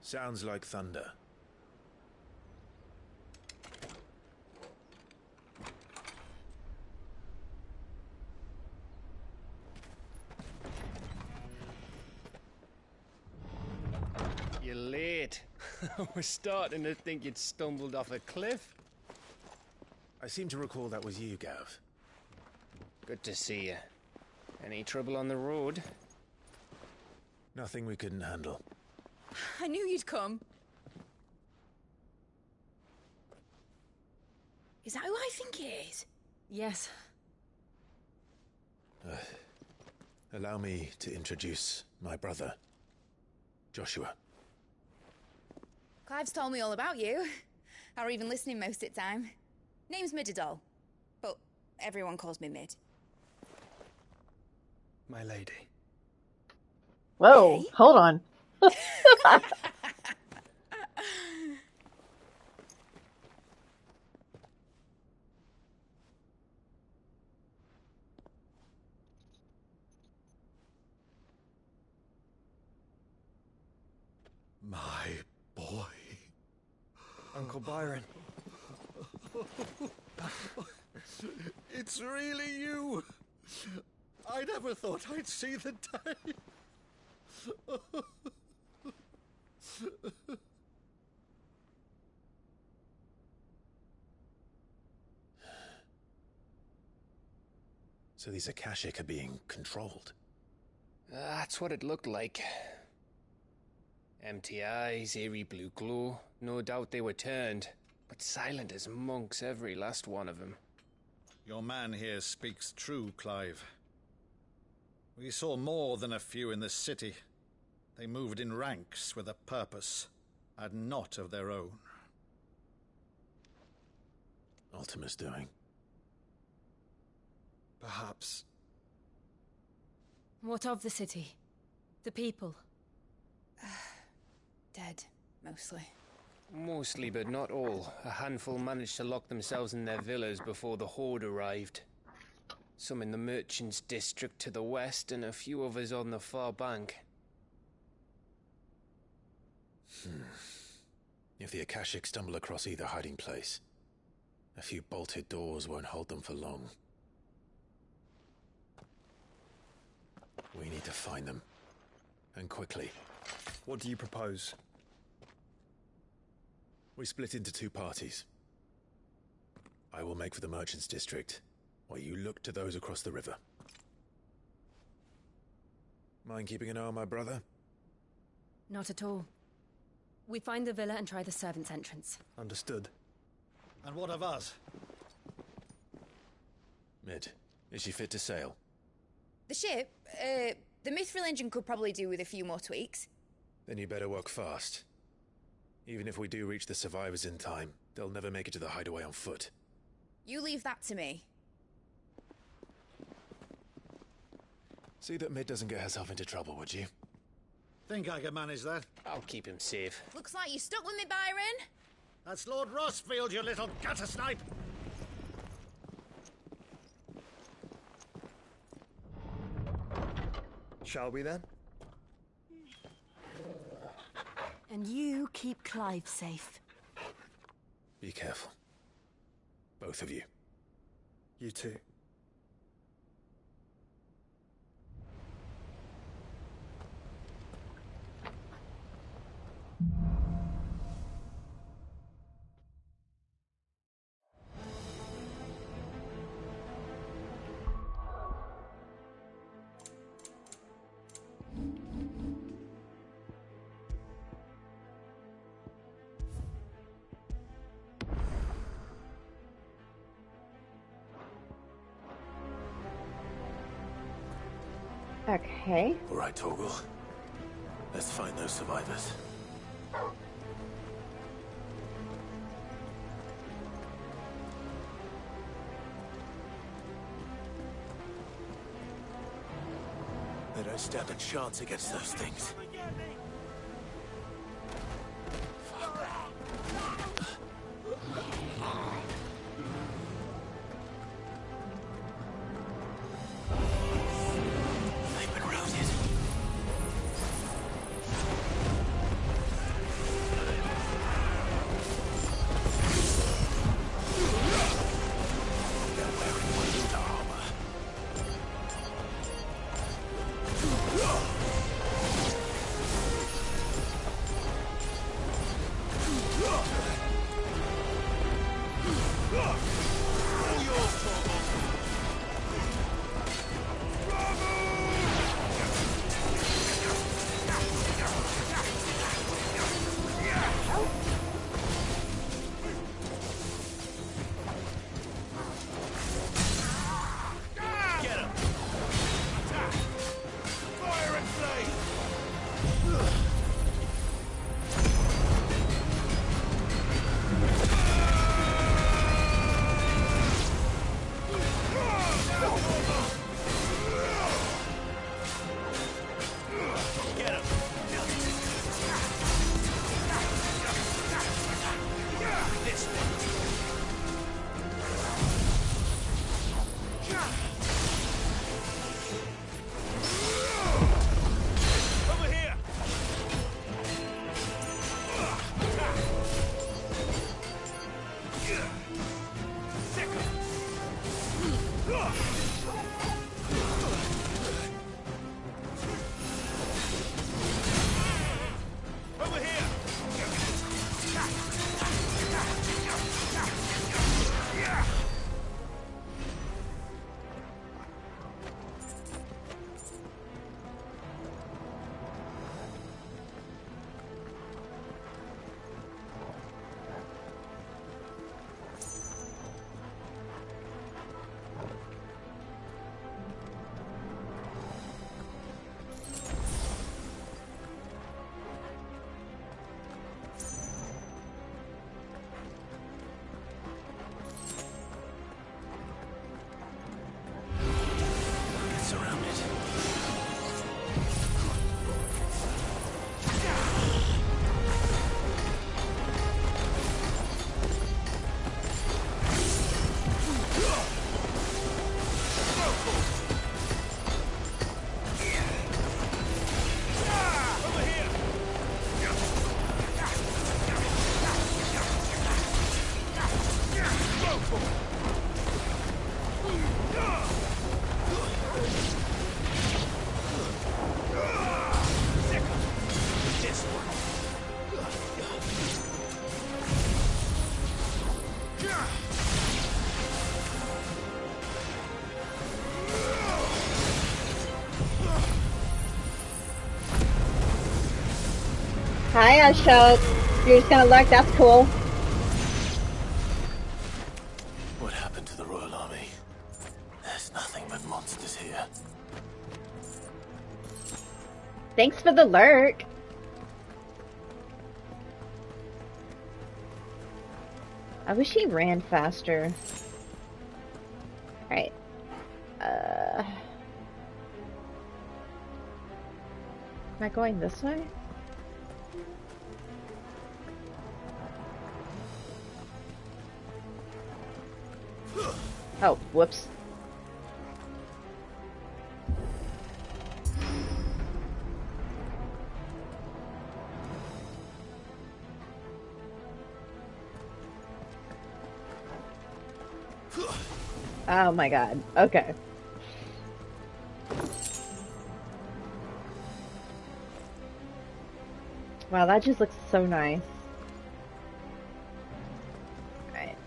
Sounds like thunder. You're late. We're starting to think you'd stumbled off a cliff. I seem to recall that was you, Gav. Good to see you. Any trouble on the road? Nothing we couldn't handle. I knew you'd come. Is that who I think it is? Yes. Allow me to introduce my brother, Joshua. Clive's told me all about you. Or even listening most of the time. Name's Mididol, but everyone calls me Mid. My lady. Whoa, hold on. My boy. Uncle Byron. It's really you. I never thought I'd see the day. So these Akashic are being controlled? That's what it looked like. Empty eyes, eerie blue glow. No doubt they were turned, but silent as monks, every last one of them. Your man here speaks true, Clive. We saw more than a few in the city. They moved in ranks with a purpose, and not of their own. Ultima's doing. Perhaps. What of the city? The people? Dead, mostly. Mostly, but not all. A handful managed to lock themselves in their villas before the Horde arrived. Some in the Merchants' District to the west, and a few others on the far bank. If the Akashic stumble across either hiding place, a few bolted doors won't hold them for long. We need to find them. And quickly. What do you propose? We split into two parties. I will make for the Merchants' District, while you look to those across the river. Mind keeping an eye on my brother? Not at all. We find the villa and try the servants' entrance. Understood. And what of us? Mid, is she fit to sail? The ship, the Mithril engine could probably do with a few more tweaks. Then you better work fast. Even if we do reach the survivors in time, they'll never make it to the hideaway on foot. You leave that to me. See that Mid doesn't get herself into trouble, would you? Think I can manage that? I'll keep him safe. Looks like you stuck with me, Byron. That's Lord Rossfield, you little gutter snipe! Shall we then? And you keep Clive safe. Be careful. Both of you. You too. Okay. All right, Torgal. Let's find those survivors. They don't stand a chance against those things. Hi, Ashok. You're just gonna lurk, that's cool. What happened to the Royal Army? There's nothing but monsters here. Thanks for the lurk. I wish he ran faster. Alright. Am I going this way? Oh, whoops. Oh my god. Okay. Wow, that just looks so nice. Alright.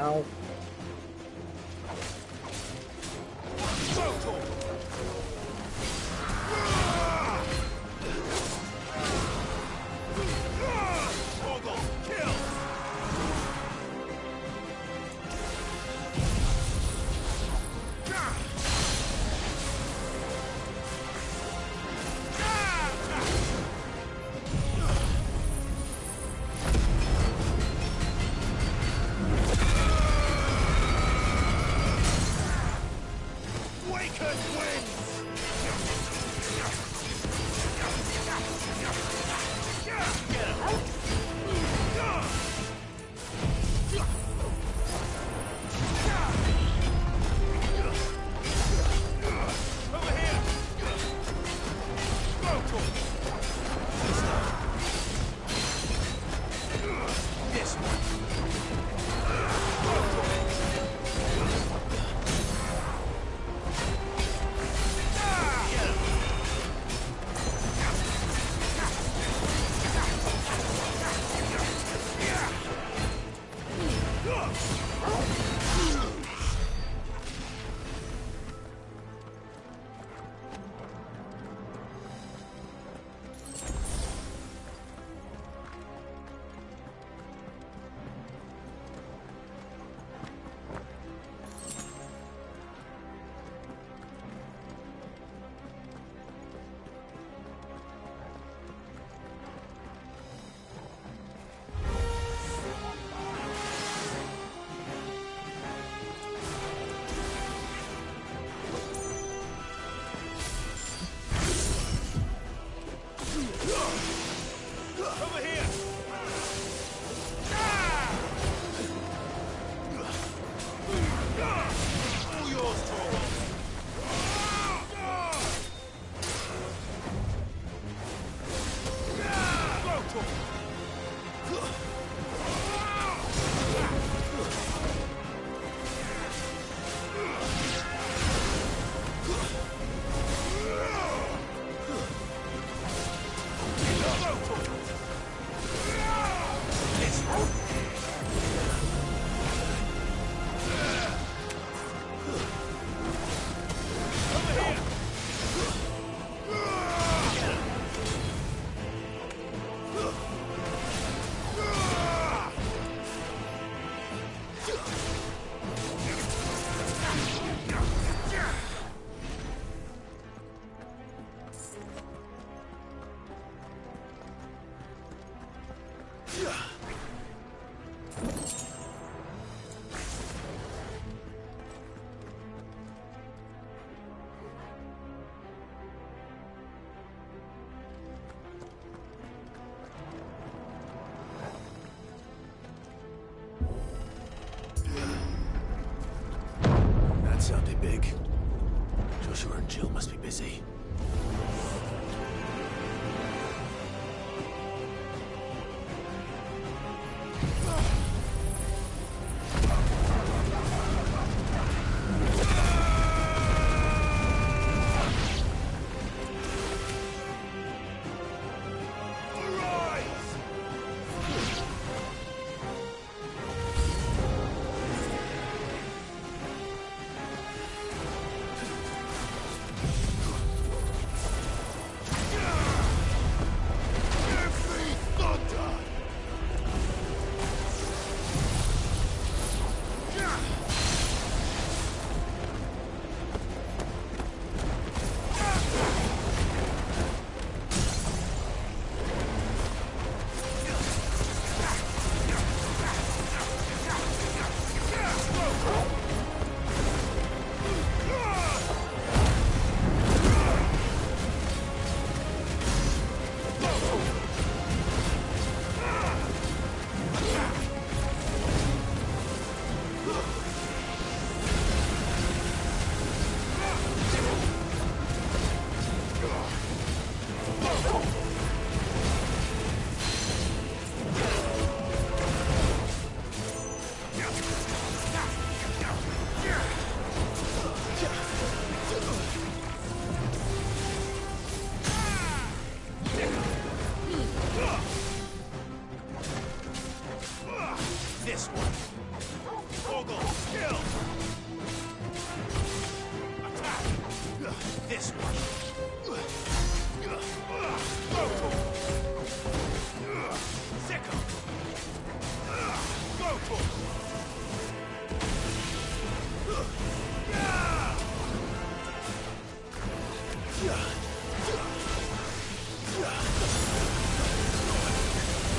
Oh. That sounded big. Joshua and Jill must be busy. This one. Ogre, skill. Attack. This one. Sickle. Go for it.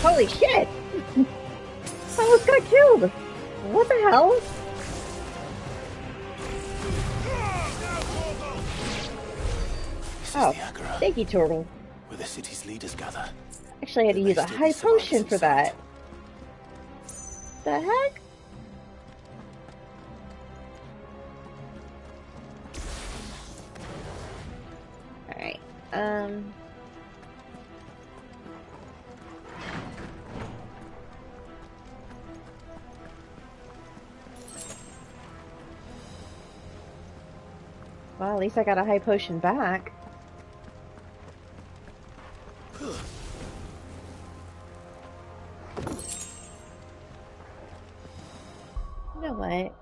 Holy shit! I almost got killed! What the hell? Oh, thank you, Turtle. Where the city's leaders gather. Actually, I had to use a high potion for that. The heck? Alright, well, at least I got a high potion back. You know what?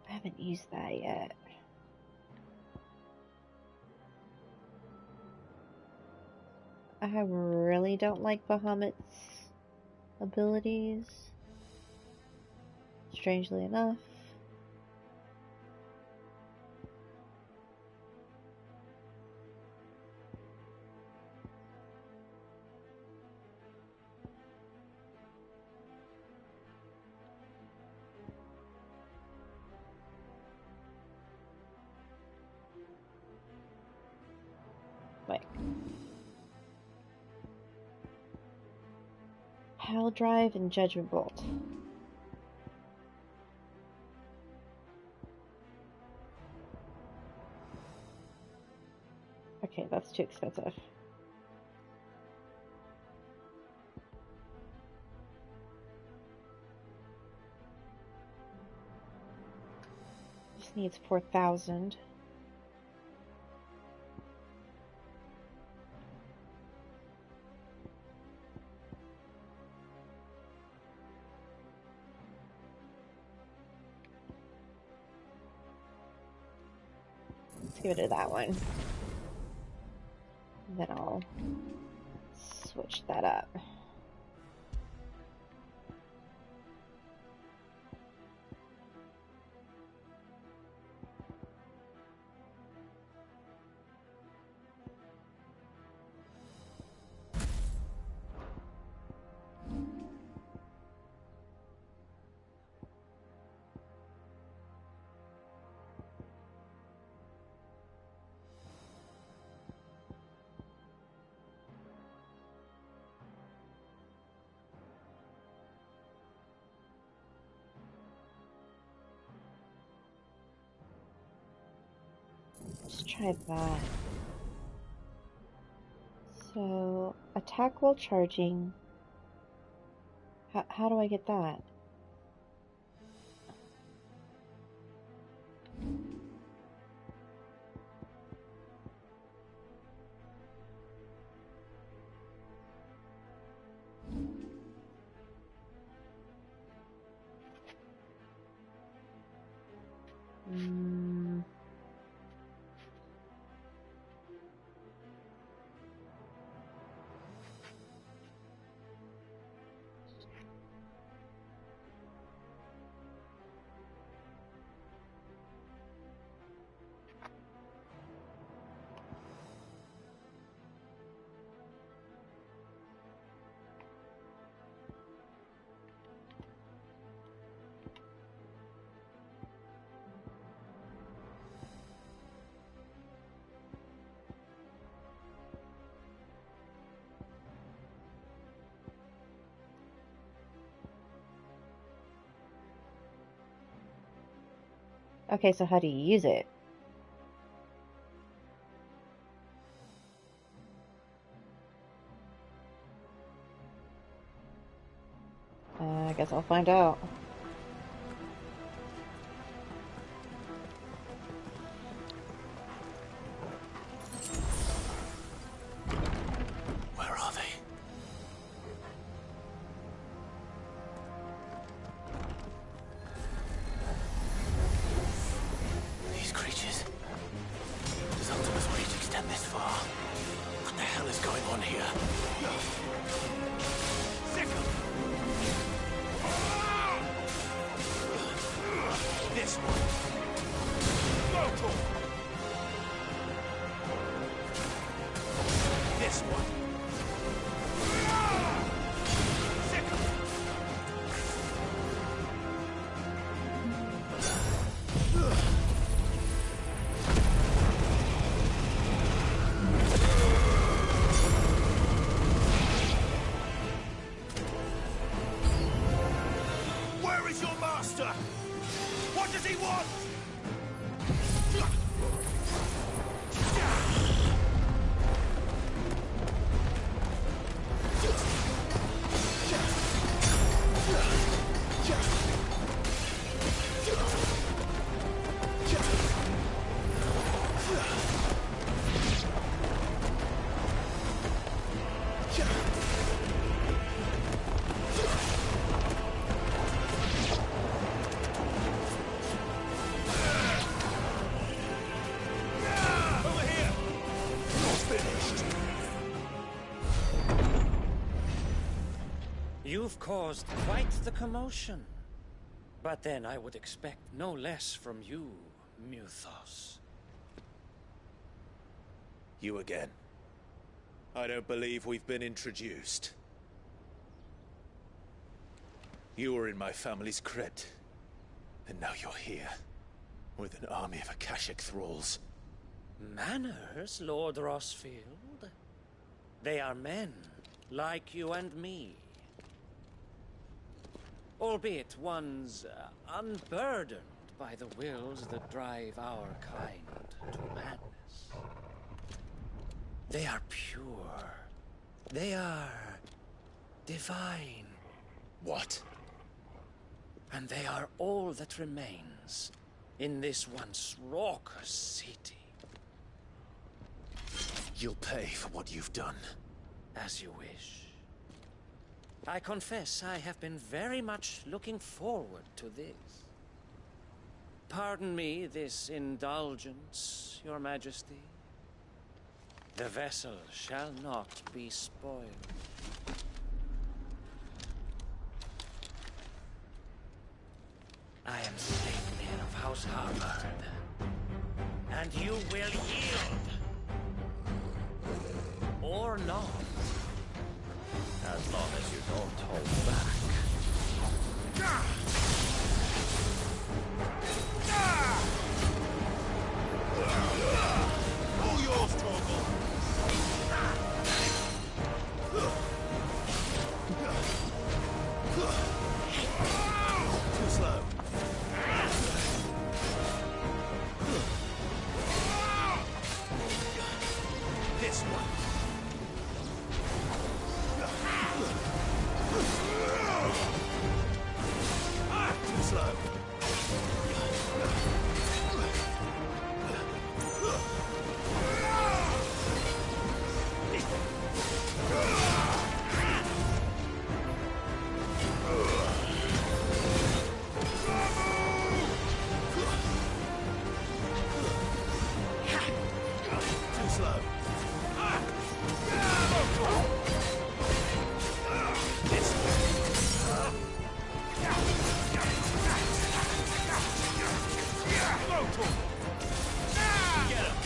I haven't used that yet. I really don't like Bahamut's abilities. Strangely enough. Wait. Hell Drive and Judgment Bolt. Okay, that's too expensive. This needs 4,000. Let's give it to that one. Then I'll switch that up. Let's try that. So, attack while charging. How do I get that? Okay, so how do you use it? I guess I'll find out. Where are they? These creatures. Does Ultima's reach extend this far? What the hell is going on here? This one. This one. Where is your master? What does he want? You've caused quite the commotion. But then I would expect no less from you, Muthos. You again. I don't believe we've been introduced. You were in my family's crypt. And now you're here. With an army of Akashic thralls. Manners, Lord Rosfield? They are men, like you and me. Albeit ones unburdened by the wills that drive our kind to madness. They are pure. They are divine. What? And they are all that remains in this once raucous city. You'll pay for what you've done. As you wish. I confess I have been very much looking forward to this. Pardon me this indulgence, Your Majesty. The vessel shall not be spoiled. I am Statman of House Harvard, and you will yield. Or not. As long as you don't hold back. All yours, Torgal. Too slow. This one. Too slow. Too slow. This Get him.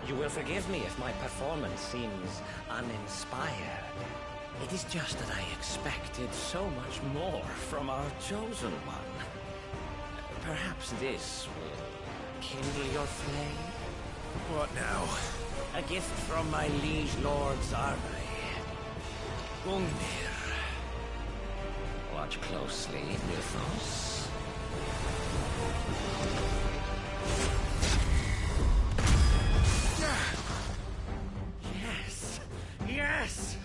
You will forgive me if my performance seems uninspired. It is just that I expected so much more from our chosen one. Perhaps this will kindle your flame? What now? A gift from my liege lord Zarnai. Gungnir. Watch closely, Mythos. Yes! Yes!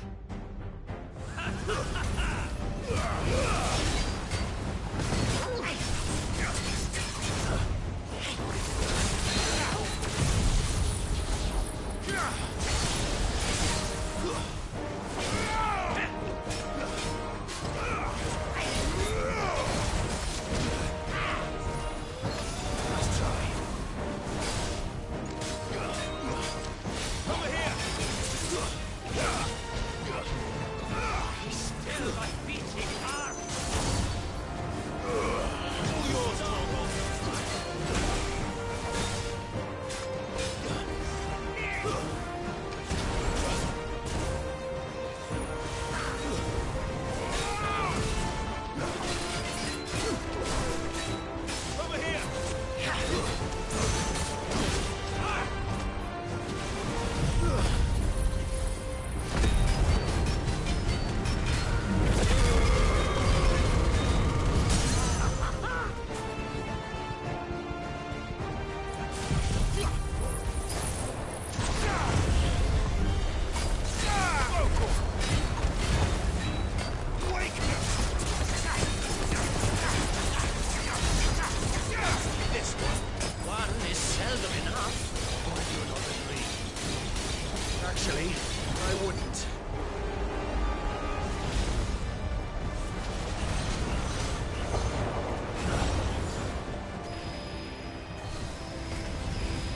Actually, I wouldn't.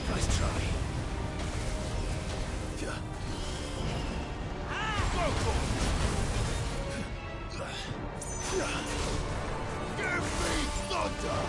Nice try. Give me thunder!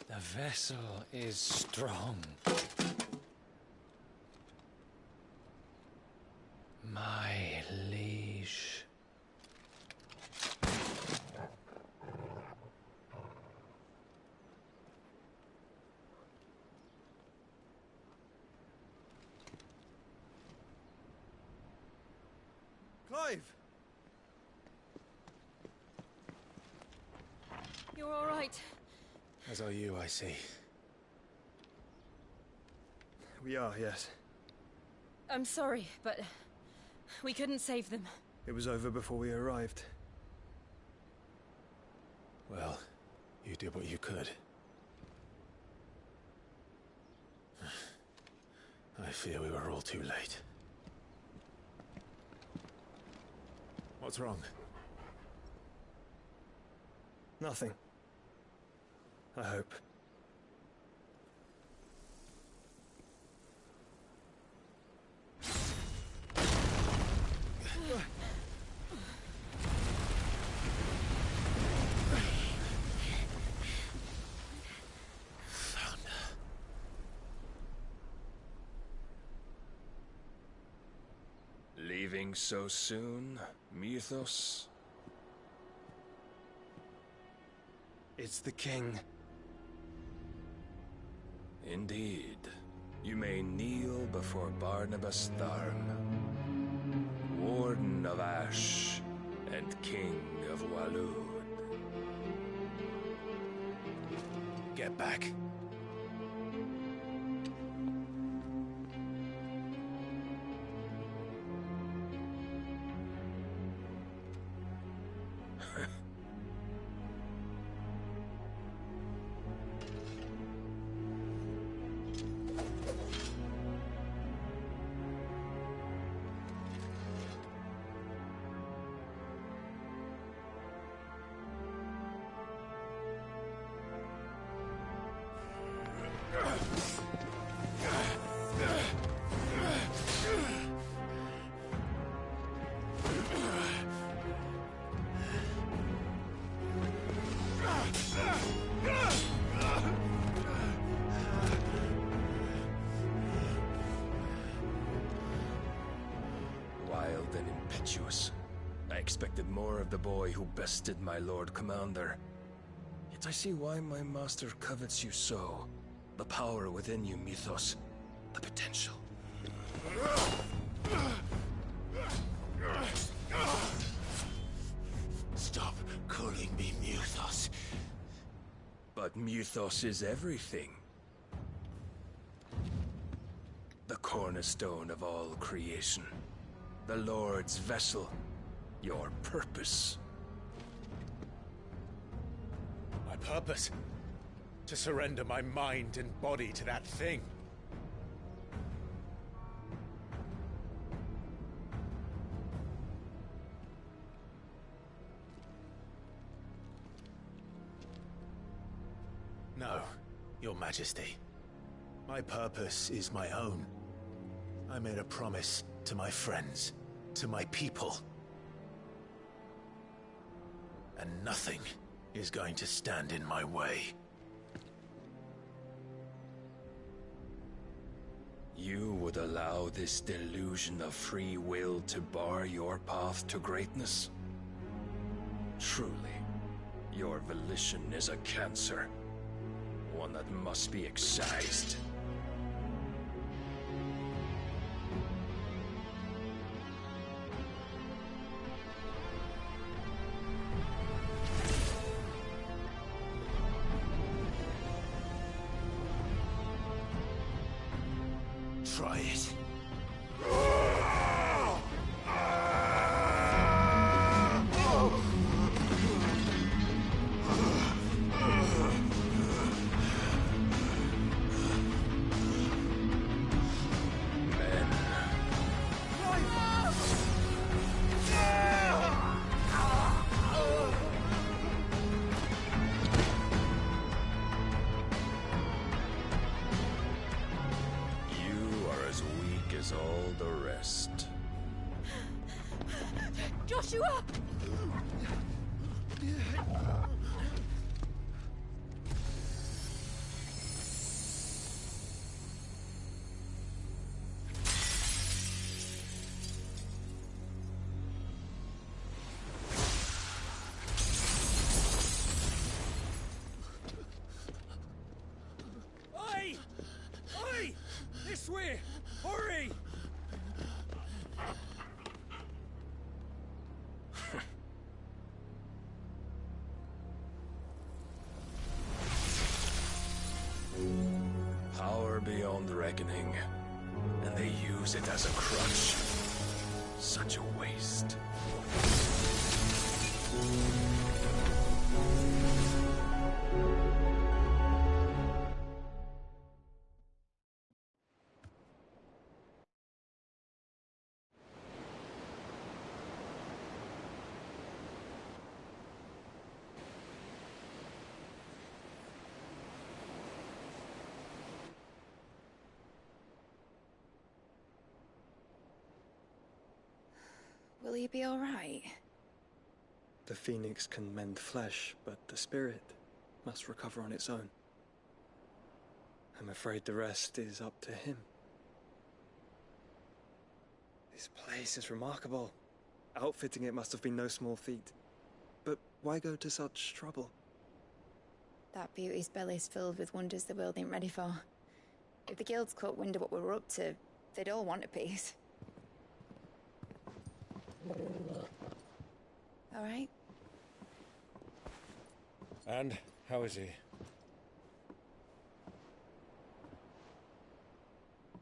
The vessel is strong. My liege. Clive! You're all right. As are you, I see. We are, yes. I'm sorry, but we couldn't save them. It was over before we arrived. Well, you did what you could. I fear we were all too late. What's wrong? Nothing. I hope. Leaving so soon, Mythos? It's the king. Indeed. You may kneel before Barnabas Tharn, Warden of Ash and King of Waloed. Get back. Wild and impetuous. I expected more of the boy who bested my Lord Commander. Yet I see why my master covets you so. The power within you, Mythos. The potential. Stop calling me Mythos. But Mythos is everything. The cornerstone of all creation. The Lord's vessel. Your purpose. My purpose? To surrender my mind and body to that thing. No, Your Majesty. My purpose is my own. I made a promise to my friends, to my people. And nothing is going to stand in my way. You would allow this delusion of free will to bar your path to greatness? Truly, your volition is a cancer. One that must be excised. Try it. All the rest. Joshua! Oi! Oi! This way! Hurry! want the reckoning, and they use it as a crutch. Such a waste. Will he be alright? The phoenix can mend flesh, but the spirit must recover on its own. I'm afraid the rest is up to him. This place is remarkable. Outfitting it must have been no small feat. But why go to such trouble? That beauty's belly's filled with wonders the world ain't ready for. If the guilds caught wind of what we were up to, they'd all want a piece. All right? And how is he?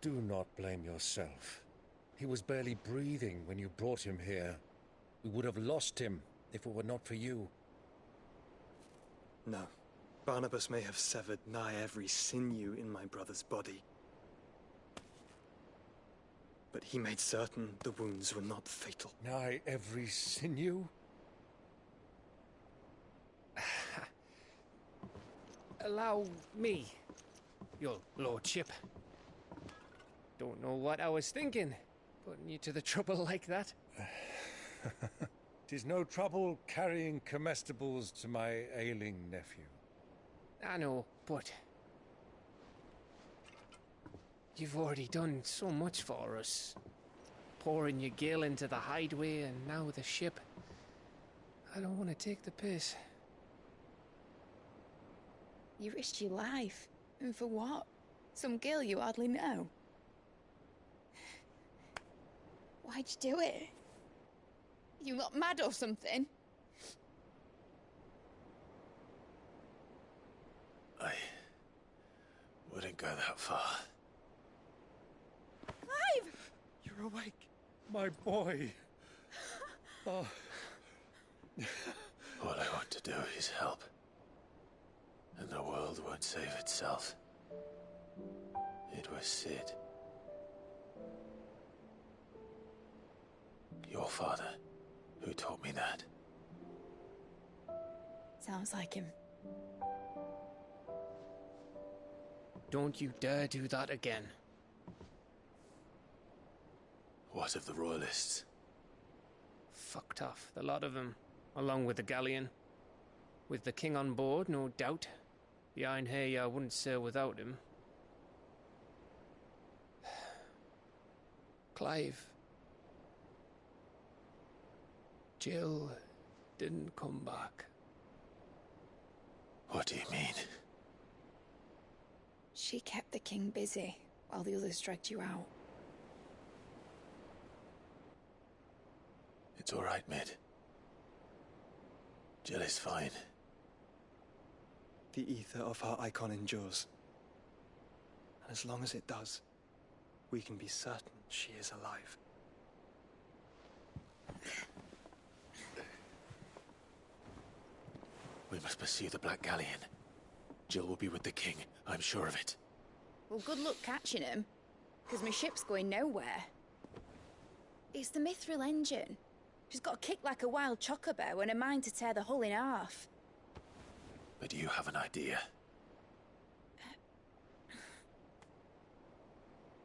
Do not blame yourself. He was barely breathing when you brought him here. We would have lost him if it were not for you. No. Barnabas may have severed nigh every sinew in my brother's body. But he made certain the wounds were not fatal. Nigh every sinew? Allow me, your lordship. Don't know what I was thinking, putting you to the trouble like that. 'Tis no trouble carrying comestibles to my ailing nephew. I know, but you've already done so much for us. Pouring your gil into the hideaway and now the ship. I don't want to take the piss. You risked your life. And for what? Some girl you hardly know. Why'd you do it? You not mad or something? I wouldn't go that far. Clive! You're awake, my boy. Oh. All I want to do is help. And the world won't save itself. It was Sid. Your father, who taught me that. Sounds like him. Don't you dare do that again. What of the Royalists? Fucked off, the lot of them, along with the galleon. With the king on board, no doubt. The Iron Hair wouldn't sail without him. Clive. Jill didn't come back. What do you mean? She kept the king busy while the others dragged you out. It's all right, Mid. Jill is fine. The ether of her icon endures. And as long as it does, we can be certain she is alive. We must pursue the Black Galleon. Jill will be with the king, I'm sure of it. Well, good luck catching him, because my ship's going nowhere. It's the Mithril engine. She's got a kick like a wild chocobo and a mind to tear the hull in half. But you have an idea.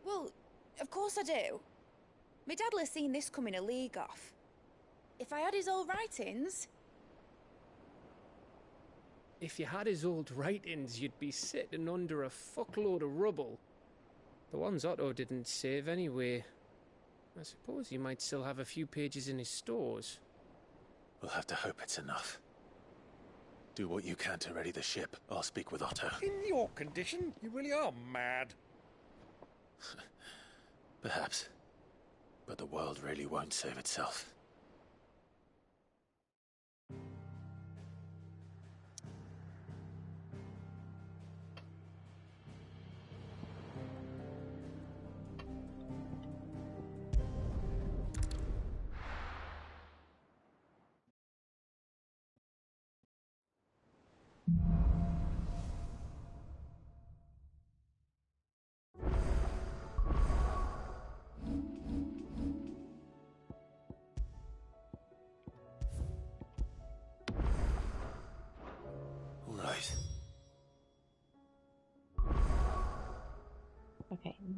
Well, of course I do. My dad'll have seen this coming a league off. If I had his old writings... If you had his old writings, you'd be sitting under a fuckload of rubble. The ones Otto didn't save anyway. I suppose he might still have a few pages in his stores. We'll have to hope it's enough. Do what you can to ready the ship. I'll speak with Otto. In your condition, you really are mad. Perhaps. But the world really won't save itself.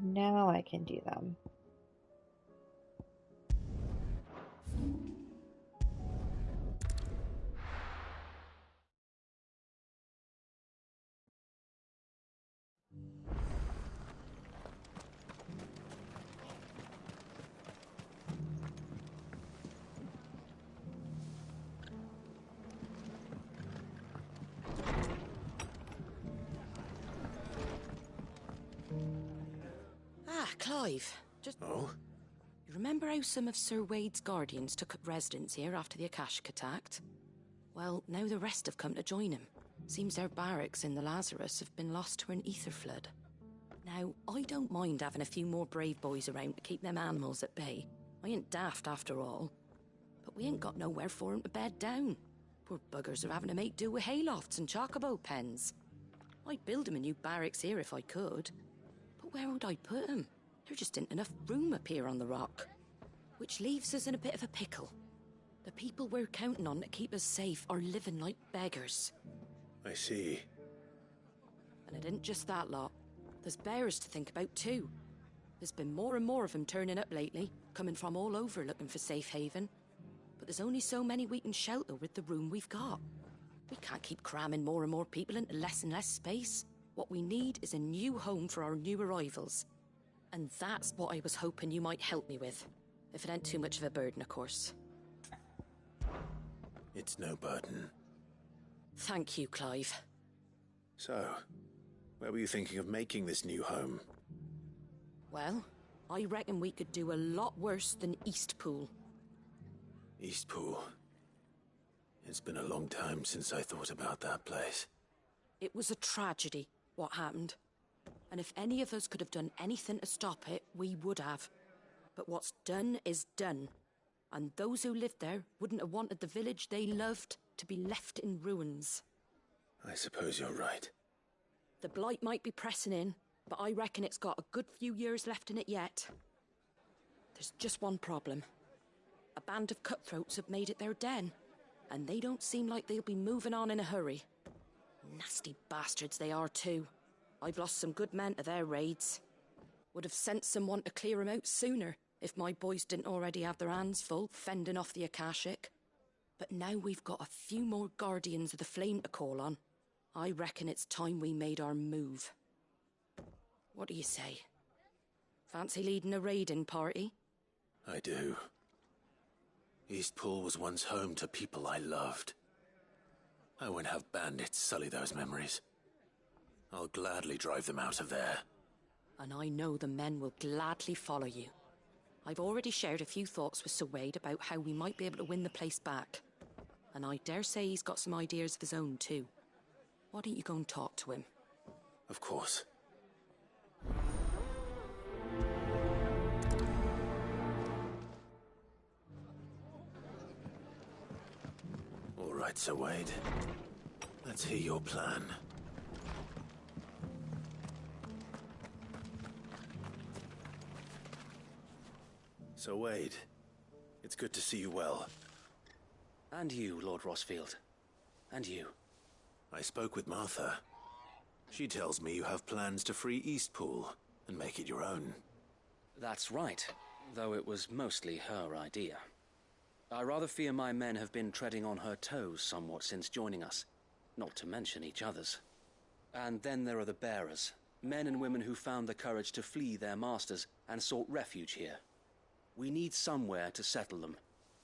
Now I can do them. Ah, Clive. Just... Oh? You remember how some of Sir Wade's guardians took up residence here after the Akashic attacked? Well, now the rest have come to join him. Seems their barracks in the Lazarus have been lost to an ether flood. Now, I don't mind having a few more brave boys around to keep them animals at bay. I ain't daft after all. But we ain't got nowhere for 'em to bed down. Poor buggers are having to make do with haylofts and chocobo pens. I'd build 'em a new barracks here if I could. But where would I put 'em? There just ain't enough room up here on the rock. Which leaves us in a bit of a pickle. The people we're counting on to keep us safe are living like beggars. I see. And it ain't just that lot. There's bears to think about too. There's been more and more of them turning up lately, coming from all over looking for safe haven. But there's only so many we can shelter with the room we've got. We can't keep cramming more and more people into less and less space. What we need is a new home for our new arrivals. And that's what I was hoping you might help me with. If it ain't too much of a burden, of course. It's no burden. Thank you, Clive. So, where were you thinking of making this new home? Well, I reckon we could do a lot worse than Eastpool. Eastpool. It's been a long time since I thought about that place. It was a tragedy, what happened. And if any of us could have done anything to stop it, we would have. But what's done is done. And those who lived there wouldn't have wanted the village they loved to be left in ruins. I suppose you're right. The blight might be pressing in, but I reckon it's got a good few years left in it yet. There's just one problem. A band of cutthroats have made it their den, and they don't seem like they'll be moving on in a hurry. Nasty bastards they are too. I've lost some good men to their raids. Would have sent someone to clear 'em out sooner if my boys didn't already have their hands full fending off the Akashic. But now we've got a few more guardians of the flame to call on. I reckon it's time we made our move. What do you say? Fancy leading a raiding party? I do. Eastpool was once home to people I loved. I won't have bandits sully those memories. I'll gladly drive them out of there. And I know the men will gladly follow you. I've already shared a few thoughts with Sir Wade about how we might be able to win the place back. And I dare say he's got some ideas of his own too. Why don't you go and talk to him? Of course. All right, Sir Wade. Let's hear your plan. Sir Wade, it's good to see you well. And you, Lord Rosfield. And you. I spoke with Martha. She tells me you have plans to free Eastpool and make it your own. That's right, though it was mostly her idea. I rather fear my men have been treading on her toes somewhat since joining us, not to mention each other's. And then there are the bearers, men and women who found the courage to flee their masters and sought refuge here. We need somewhere to settle them,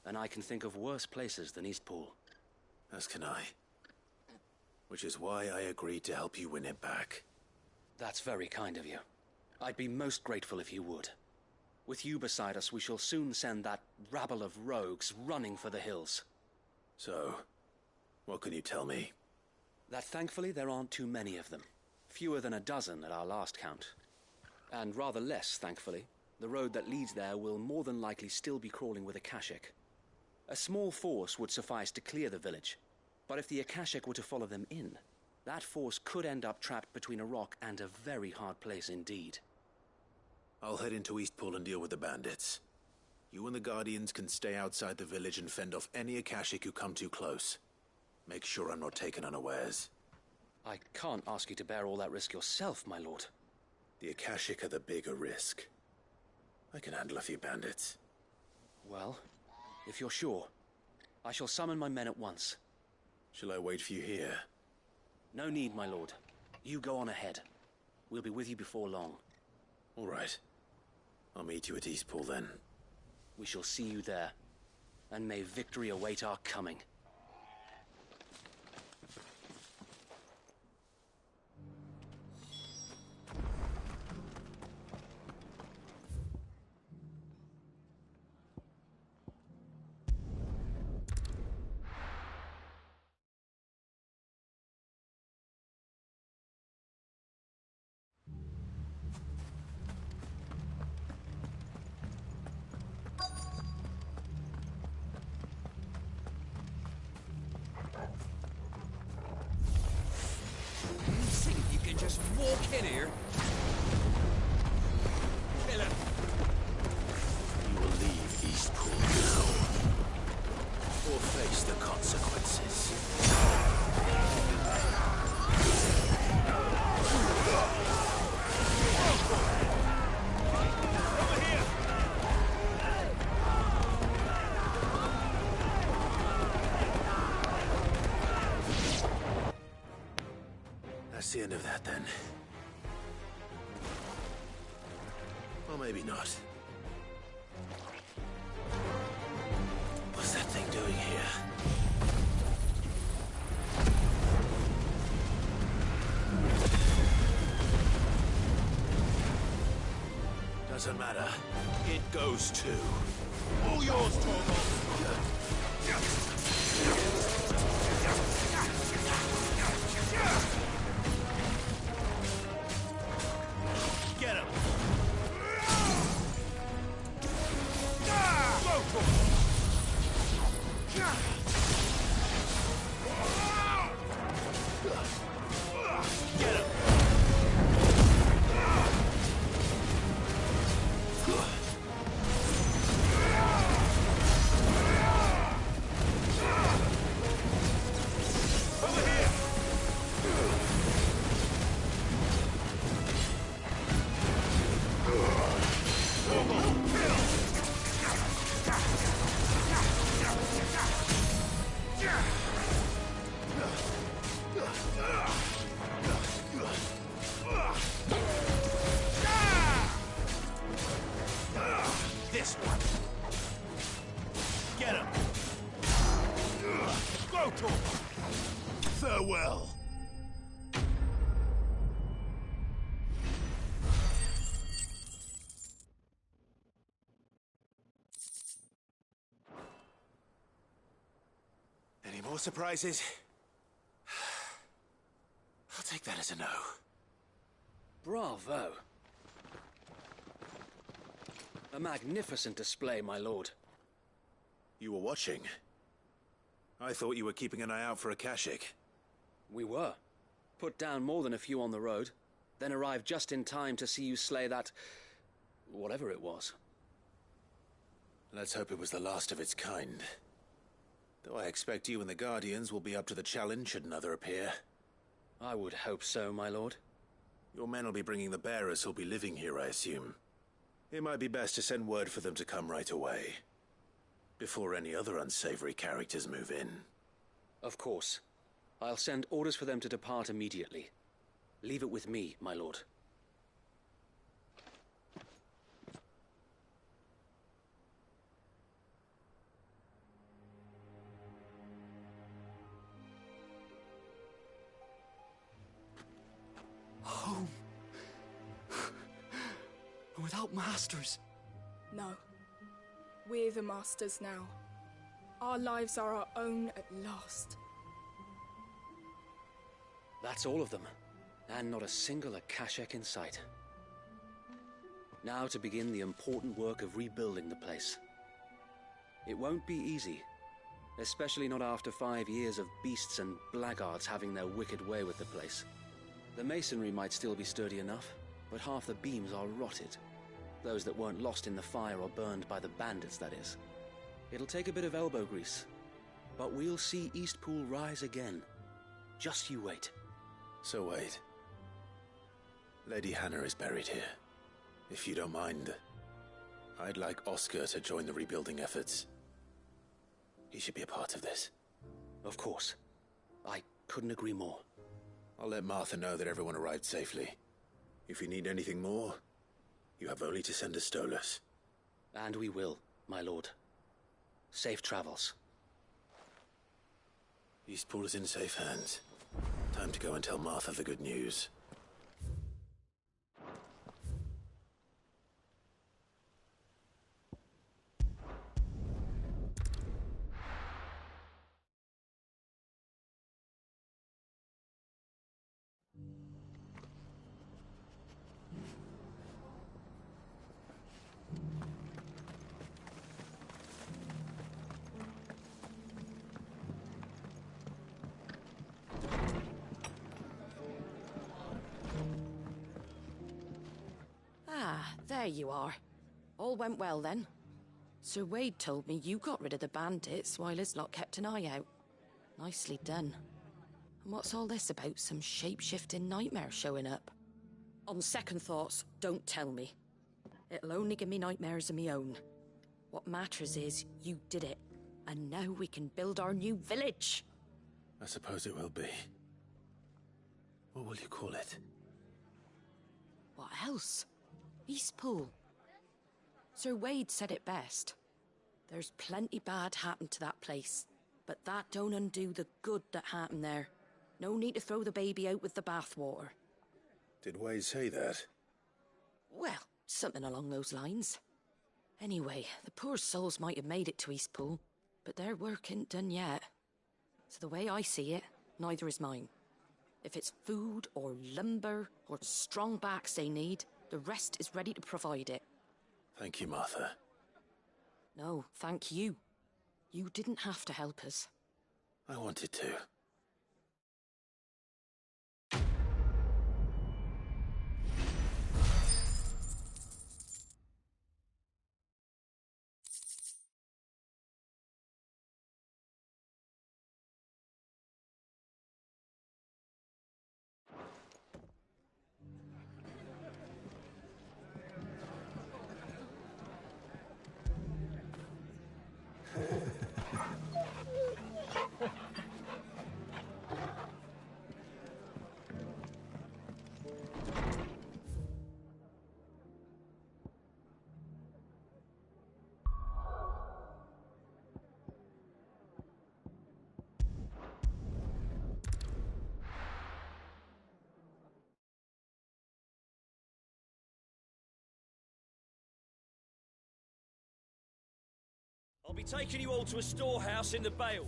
and I can think of worse places than Eastpool. As can I. Which is why I agreed to help you win it back. That's very kind of you. I'd be most grateful if you would. With you beside us, we shall soon send that rabble of rogues running for the hills. So, what can you tell me? That thankfully there aren't too many of them. Fewer than a dozen at our last count. And rather less, thankfully. The road that leads there will more than likely still be crawling with Akashic. A small force would suffice to clear the village, but if the Akashic were to follow them in, that force could end up trapped between a rock and a very hard place indeed. I'll head into Eastpool and deal with the bandits. You and the Guardians can stay outside the village and fend off any Akashic who come too close. Make sure I'm not taken unawares. I can't ask you to bear all that risk yourself, my lord. The Akashic are the bigger risk. I can handle a few bandits. Well, if you're sure, I shall summon my men at once. Shall I wait for you here? No need, my lord. You go on ahead. We'll be with you before long. All right. I'll meet you at Eastpool then. We shall see you there. And may victory await our coming. Just walk in here. Kill him. You will leave Eastpool now, or face the consequences. Over here. That's the end of that, then. Or maybe not. What's that thing doing here? Doesn't matter. It goes too. All yours, Torvald. Get him! Go for it! Get him! Over here! This one. Get him. Go to him. Farewell. Any more surprises? I'll take that as a no. Bravo. A magnificent display, my lord. You were watching? I thought you were keeping an eye out for Akashic. We were. Put down more than a few on the road, then arrived just in time to see you slay that... whatever it was. Let's hope it was the last of its kind. Though I expect you and the Guardians will be up to the challenge should another appear. I would hope so, my lord. Your men will be bringing the bearers who'll be living here, I assume. It might be best to send word for them to come right away, before any other unsavory characters move in. Of course. I'll send orders for them to depart immediately. Leave it with me, my lord. Home. Without masters. No. We're the masters now. Our lives are our own at last. That's all of them, and not a single Akashic in sight. Now to begin the important work of rebuilding the place. It won't be easy, especially not after 5 years of beasts and blackguards having their wicked way with the place. The masonry might still be sturdy enough, but half the beams are rotted. Those that weren't lost in the fire or burned by the bandits, that is. It'll take a bit of elbow grease, but we'll see Eastpool rise again. Just you wait. So wait. Lady Hannah is buried here. If you don't mind, I'd like Oscar to join the rebuilding efforts. He should be a part of this. Of course. I couldn't agree more. I'll let Martha know that everyone arrived safely. If you need anything more, you have only to send a Stolas. And we will, my lord. Safe travels. Eastpool is in safe hands. Time to go and tell Martha the good news. There you are. All went well then. Sir Wade told me you got rid of the bandits while his lot kept an eye out. Nicely done. And what's all this about some shape-shifting nightmare showing up? On second thoughts, don't tell me. It'll only give me nightmares of me own. What matters is you did it, and now we can build our new village. I suppose it will be. What will you call it? What else? Eastpool. Sir Wade said it best. There's plenty bad happened to that place, but that don't undo the good that happened there. No need to throw the baby out with the bathwater. Did Wade say that? Well, something along those lines. Anyway, the poor souls might have made it to Eastpool, but their work ain't done yet. So the way I see it, neither is mine. If it's food or lumber or strong backs they need, the rest is ready to provide it. Thank you, Martha. No, thank you. You didn't have to help us. I wanted to. I'll be taking you all to a storehouse in the Vale.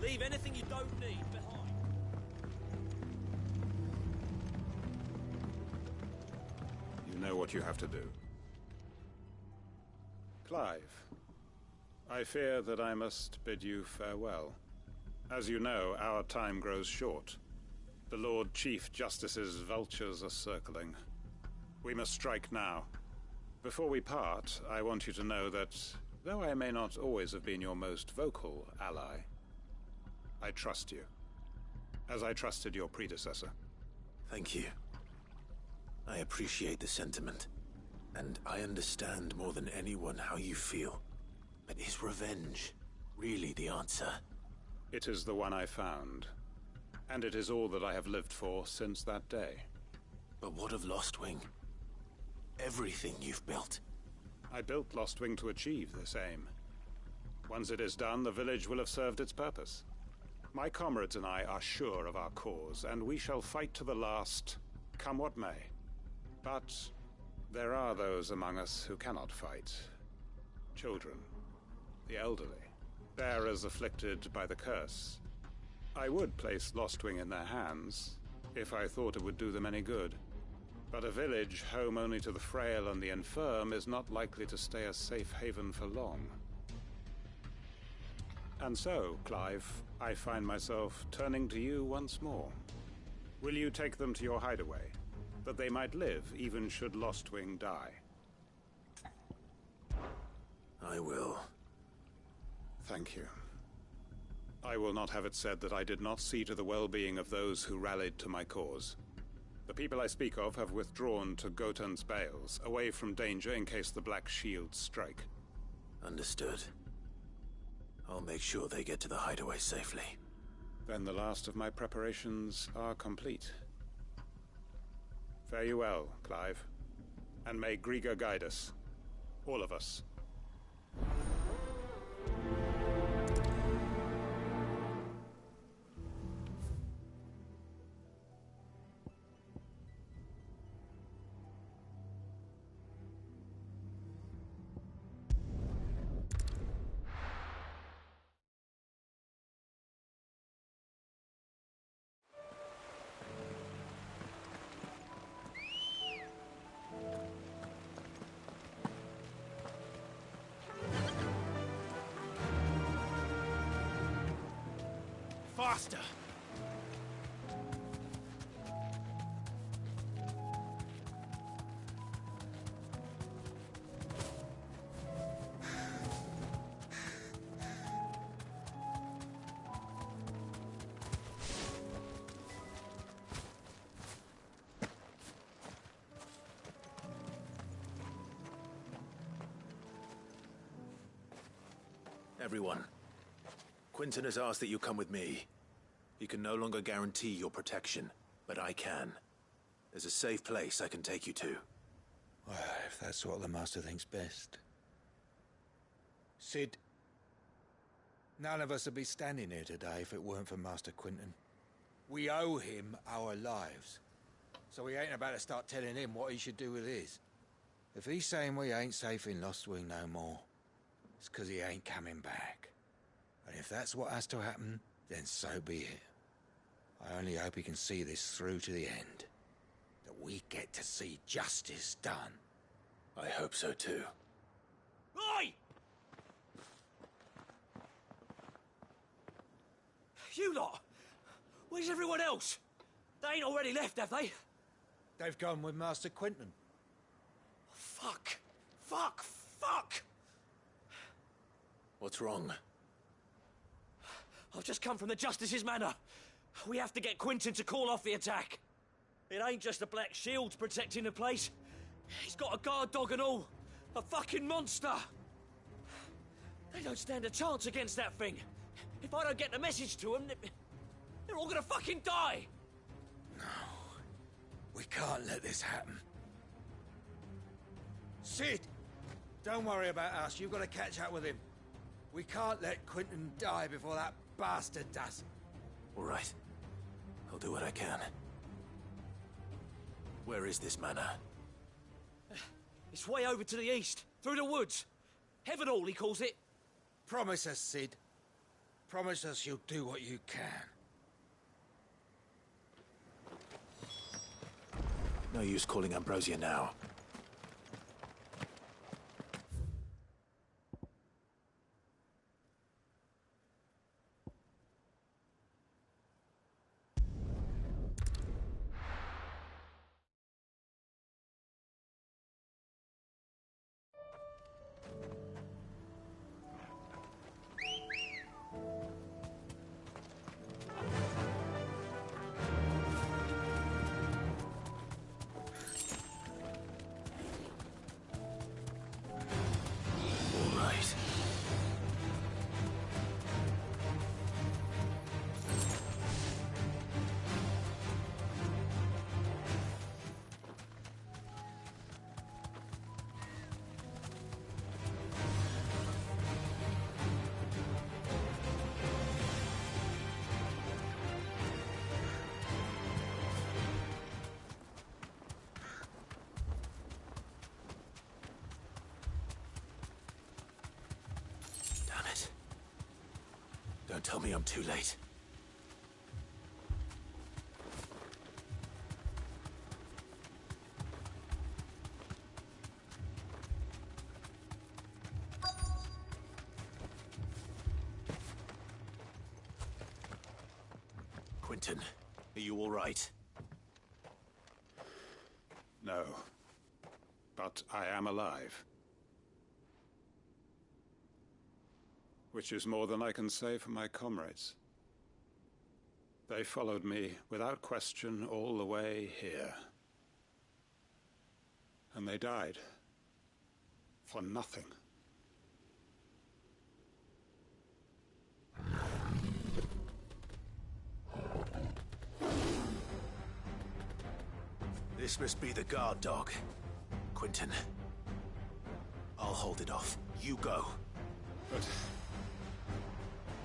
Leave anything you don't need behind. You know what you have to do. Clive, I fear that I must bid you farewell. As you know, our time grows short. The Lord Chief Justice's vultures are circling. We must strike now. Before we part, I want you to know that, though I may not always have been your most vocal ally, I trust you, as I trusted your predecessor. Thank you. I appreciate the sentiment, and I understand more than anyone how you feel. But is revenge really the answer? It is the one I found, and it is all that I have lived for since that day. But what of Lostwing? Everything you've built. I built Lostwing to achieve this aim. Once it is done, the village will have served its purpose. My comrades and I are sure of our cause, and we shall fight to the last, come what may. But there are those among us who cannot fight. Children, the elderly, bearers afflicted by the curse. I would place Lostwing in their hands, if I thought it would do them any good. But a village home only to the frail and the infirm is not likely to stay a safe haven for long. And so, Clive, I find myself turning to you once more. Will you take them to your hideaway, that they might live even should Lostwing die? I will. Thank you. I will not have it said that I did not see to the well-being of those who rallied to my cause. The people I speak of have withdrawn to Gotan's Bales, away from danger in case the Black Shields strike. Understood. I'll make sure they get to the hideaway safely. Then the last of my preparations are complete. Fare you well, Clive. And may Griga guide us. All of us. Faster! Everyone, Quinton has asked that you come with me. He can no longer guarantee your protection, but I can. There's a safe place I can take you to. Well, if that's what the Master thinks best. Sid, none of us would be standing here today if it weren't for Master Quinton. We owe him our lives. So we ain't about to start telling him what he should do with his. If he's saying we ain't safe in Lostwing no more, it's 'cause he ain't coming back. And if that's what has to happen, then so be it. I only hope he can see this through to the end. That we get to see justice done. I hope so too. Oi! You lot! Where's everyone else? They ain't already left, have they? They've gone with Master Quinton. Fuck! Fuck! Fuck! What's wrong? I've just come from the Justice's Manor. We have to get Quinton to call off the attack. It ain't just the Black Shields protecting the place. He's got a guard dog and all. A fucking monster. They don't stand a chance against that thing. If I don't get the message to them, they're all gonna fucking die. No. We can't let this happen. Sid! Don't worry about us. You've got to catch up with him. We can't let Quinton die before that bastard does. All right. I'll do what I can. Where is this manor? It's way over to the east, through the woods. Heavenhall, he calls it. Promise us, Sid. Promise us you'll do what you can. No use calling Ambrosia now. Don't tell me I'm too late. Quinton, are you all right? No. But I am alive. Which is more than I can say for my comrades. They followed me without question all the way here. And they died. For nothing. This must be the guard dog. Quentin. I'll hold it off. You go. But...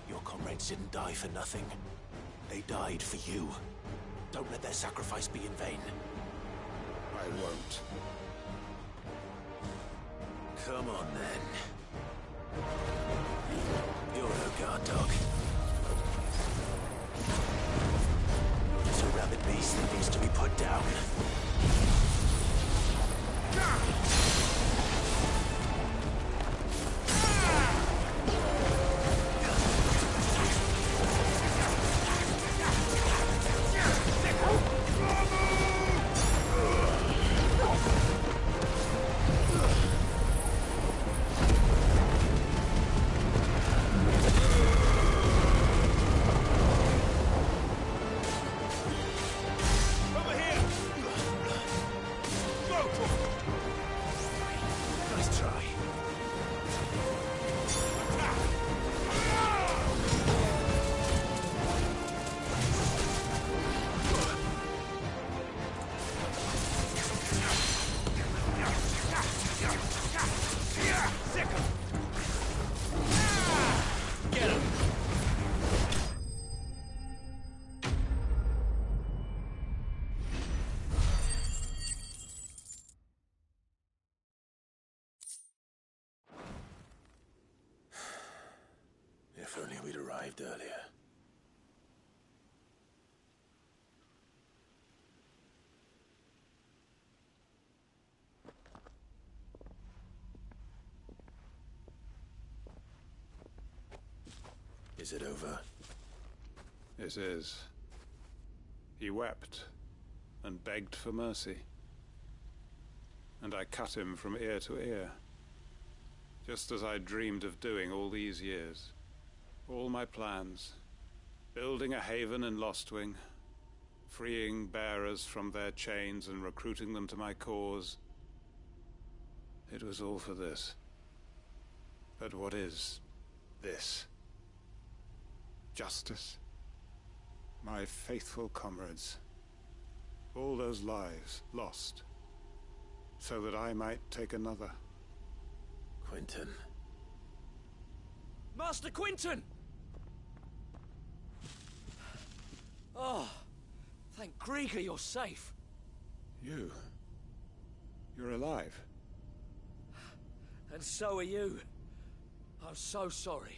your comrades didn't die for nothing. They died for you. Don't let their sacrifice be in vain. I won't. Come on, then. You're no guard dog. You're just a rabid beast that needs to be put down. If only we'd arrived earlier. Is it over? It is. He wept and begged for mercy. And I cut him from ear to ear. Just as I dreamed of doing all these years. All my plans. Building a haven in Lostwing. Freeing bearers from their chains and recruiting them to my cause. It was all for this. But what is this? Justice? My faithful comrades. All those lives lost. So that I might take another. Quentin. Master Quentin! Oh, thank Grieger you're safe. You're alive. And so are you. I'm so sorry.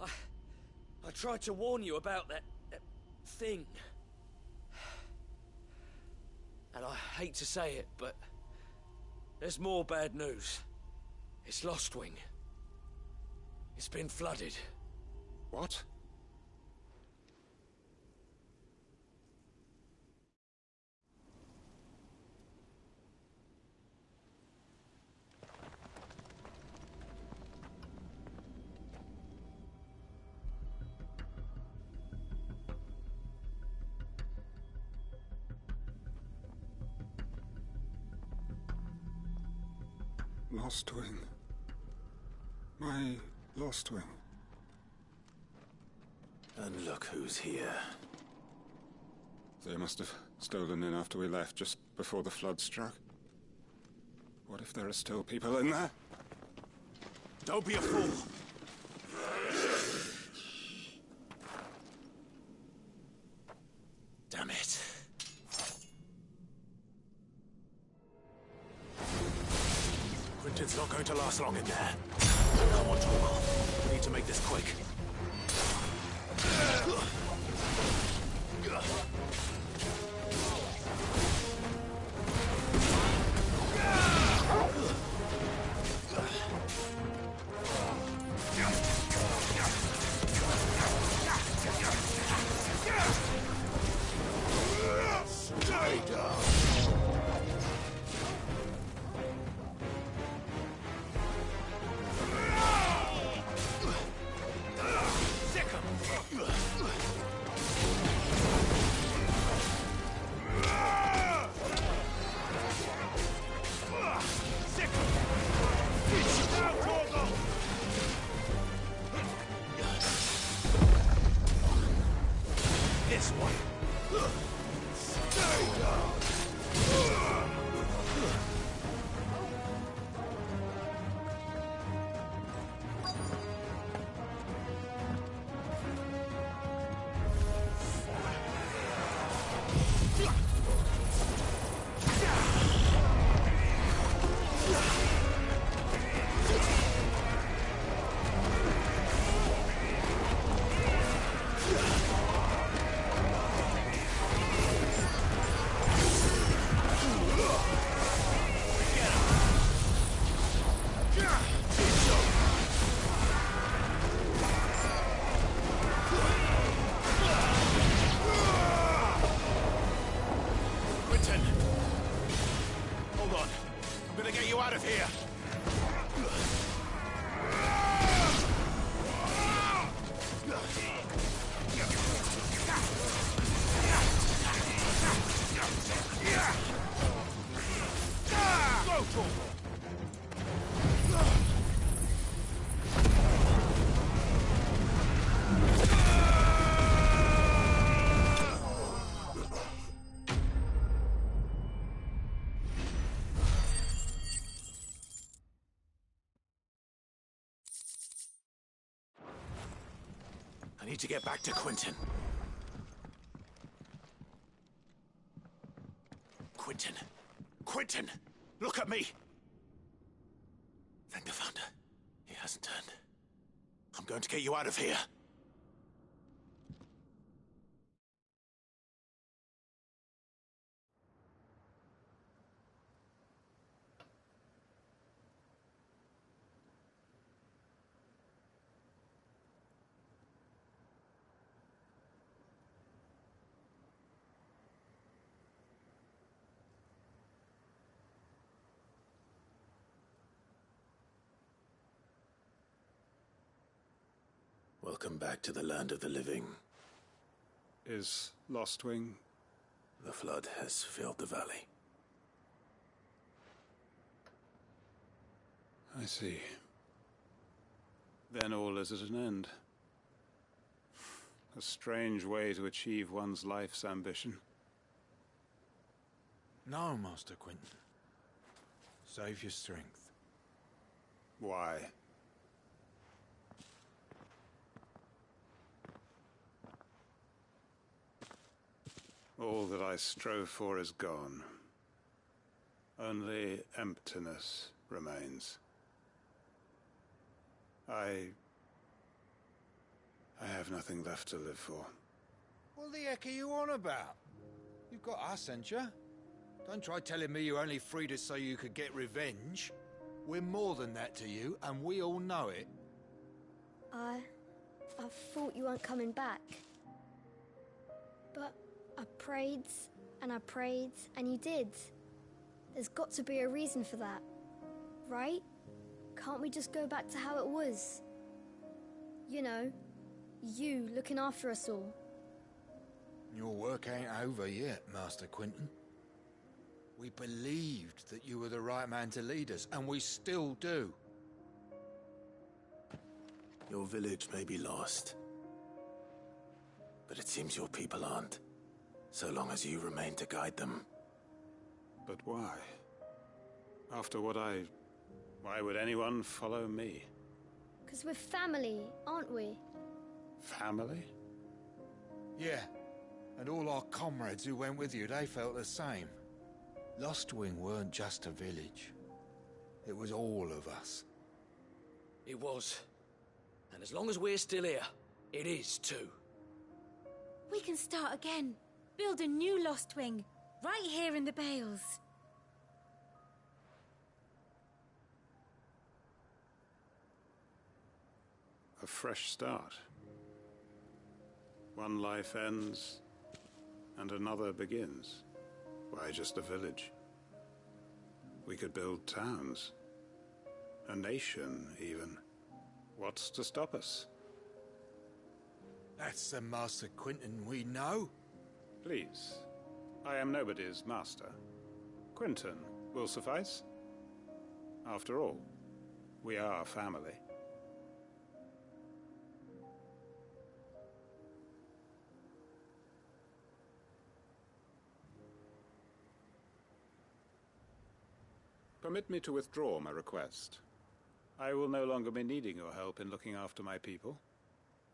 I tried to warn you about that thing. And I hate to say it, but there's more bad news. It's Lostwing. It's been flooded. What? Lostwing. My Lostwing. And look who's here. They must have stolen in after we left, just before the flood struck. What if there are still people in there? Don't be a fool! Damn it. Quentin's not going to last long in there. Come on, Torgal. We need to make this quick. Stay down. need to get back to Quentin. Quentin! Quentin! Look at me! Thank the thunder. He hasn't turned. I'm going to get you out of here. Welcome back to the land of the living. Is Lostwing? The flood has filled the valley. I see. Then all is at an end. A strange way to achieve one's life's ambition. No, Master Quentin. Save your strength. Why? All that I strove for is gone. Only emptiness remains. I have nothing left to live for. What the heck are you on about? You've got us, ain't you? Don't try telling me you only freed us so you could get revenge. We're more than that to you, and we all know it. I thought you weren't coming back. But I prayed, and you did. There's got to be a reason for that, right? Can't we just go back to how it was? You know, you looking after us all. Your work ain't over yet, Master Quentin. We believed that you were the right man to lead us, and we still do. Your village may be lost, but it seems your people aren't, so long as you remain to guide them. But why? After what why would anyone follow me? 'Cause we're family, aren't we? Family? Yeah, and all our comrades who went with you, they felt the same. Lostwing weren't just a village. It was all of us. It was. And as long as we're still here, it is too. We can start again. Build a new Lostwing, right here in the Bales. A fresh start. One life ends, and another begins. Why just a village? We could build towns. A nation, even. What's to stop us? That's the Master Quentin we know. Please. I am nobody's master. Quentin will suffice. After all, we are family. Permit me to withdraw my request. I will no longer be needing your help in looking after my people.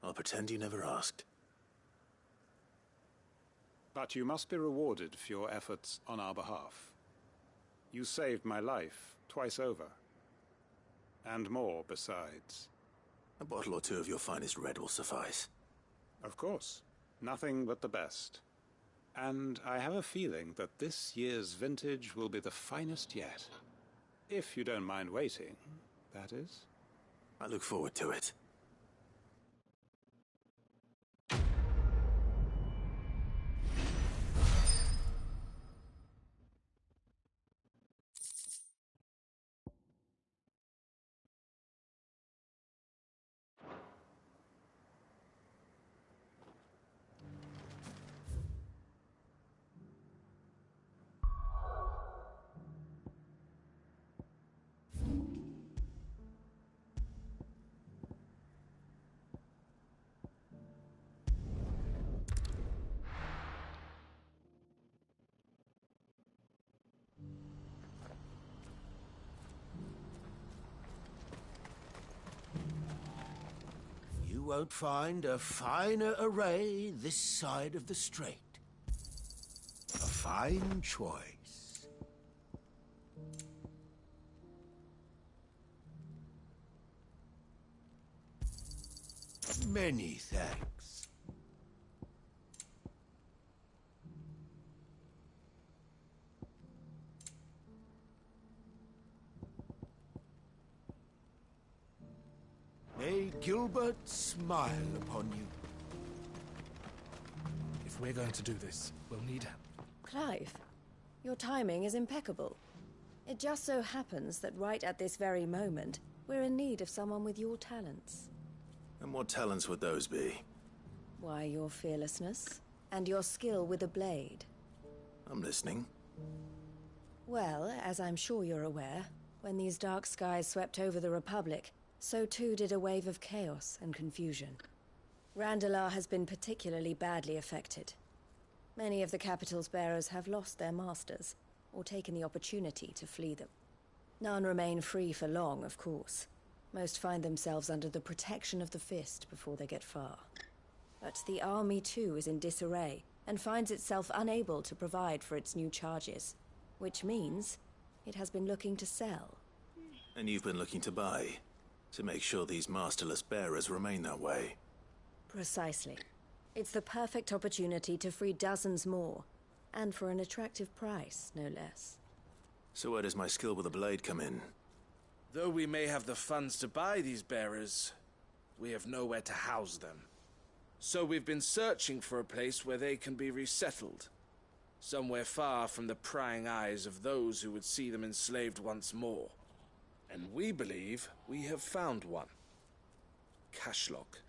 I'll pretend you never asked. But you must be rewarded for your efforts on our behalf. You saved my life twice over. And more besides. A bottle or two of your finest red will suffice. Of course. Nothing but the best. And I have a feeling that this year's vintage will be the finest yet. If you don't mind waiting, that is. I look forward to it. You won't find a finer array this side of the strait. A fine choice. Many thanks. May Gilbert smile upon you. If we're going to do this, we'll need help. Clive, your timing is impeccable. It just so happens that right at this very moment, we're in need of someone with your talents. And what talents would those be? Why, your fearlessness and your skill with a blade. I'm listening. Well, as I'm sure you're aware, when these dark skies swept over the Republic, so too did a wave of chaos and confusion. Randalar has been particularly badly affected. Many of the capital's bearers have lost their masters, or taken the opportunity to flee them. None remain free for long, of course. Most find themselves under the protection of the Fist before they get far. But the army too is in disarray, and finds itself unable to provide for its new charges. Which means it has been looking to sell. And you've been looking to buy, to make sure these masterless bearers remain that way. Precisely. It's the perfect opportunity to free dozens more, and for an attractive price, no less. So where does my skill with a blade come in? Though we may have the funds to buy these bearers, we have nowhere to house them. So we've been searching for a place where they can be resettled. Somewhere far from the prying eyes of those who would see them enslaved once more. And we believe we have found one. Cashlock.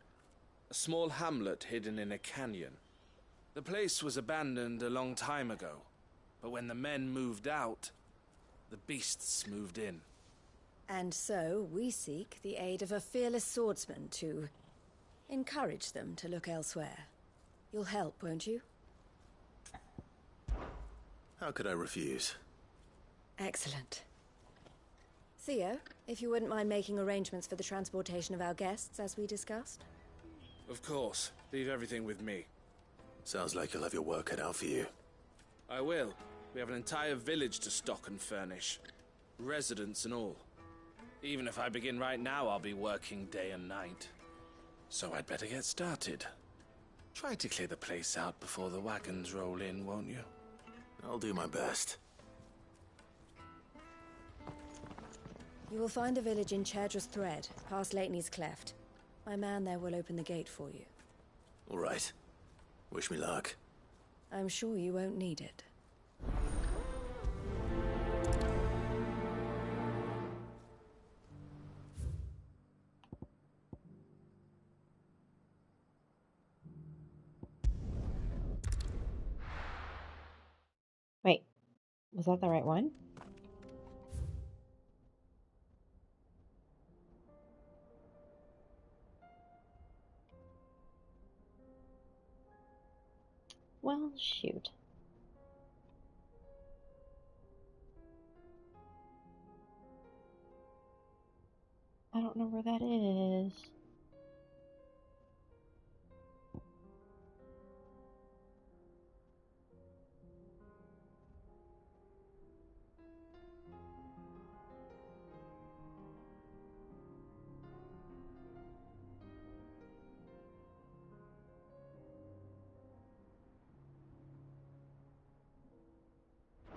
A small hamlet hidden in a canyon. The place was abandoned a long time ago, but when the men moved out, the beasts moved in. And so we seek the aid of a fearless swordsman to encourage them to look elsewhere. You'll help, won't you? How could I refuse? Excellent. Theo, if you wouldn't mind making arrangements for the transportation of our guests, as we discussed. Of course. Leave everything with me. Sounds like you'll have your work cut out for you. I will. We have an entire village to stock and furnish. Residents and all. Even if I begin right now, I'll be working day and night. So I'd better get started. Try to clear the place out before the wagons roll in, won't you? I'll do my best. You will find the village in Chairdra's Thread, past Lateney's Cleft. My man there will open the gate for you. All right. Wish me luck. I'm sure you won't need it. Wait, was that the right one? Well, shoot. I don't know where that is.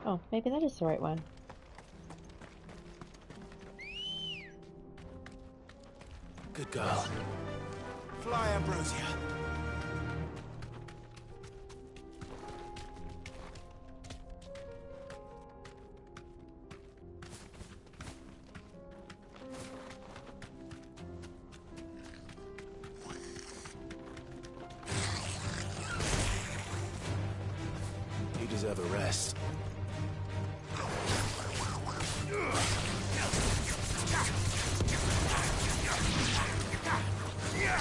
Oh, maybe that is the right one. Good girl. Fly, Ambrosia. You deserve a rest.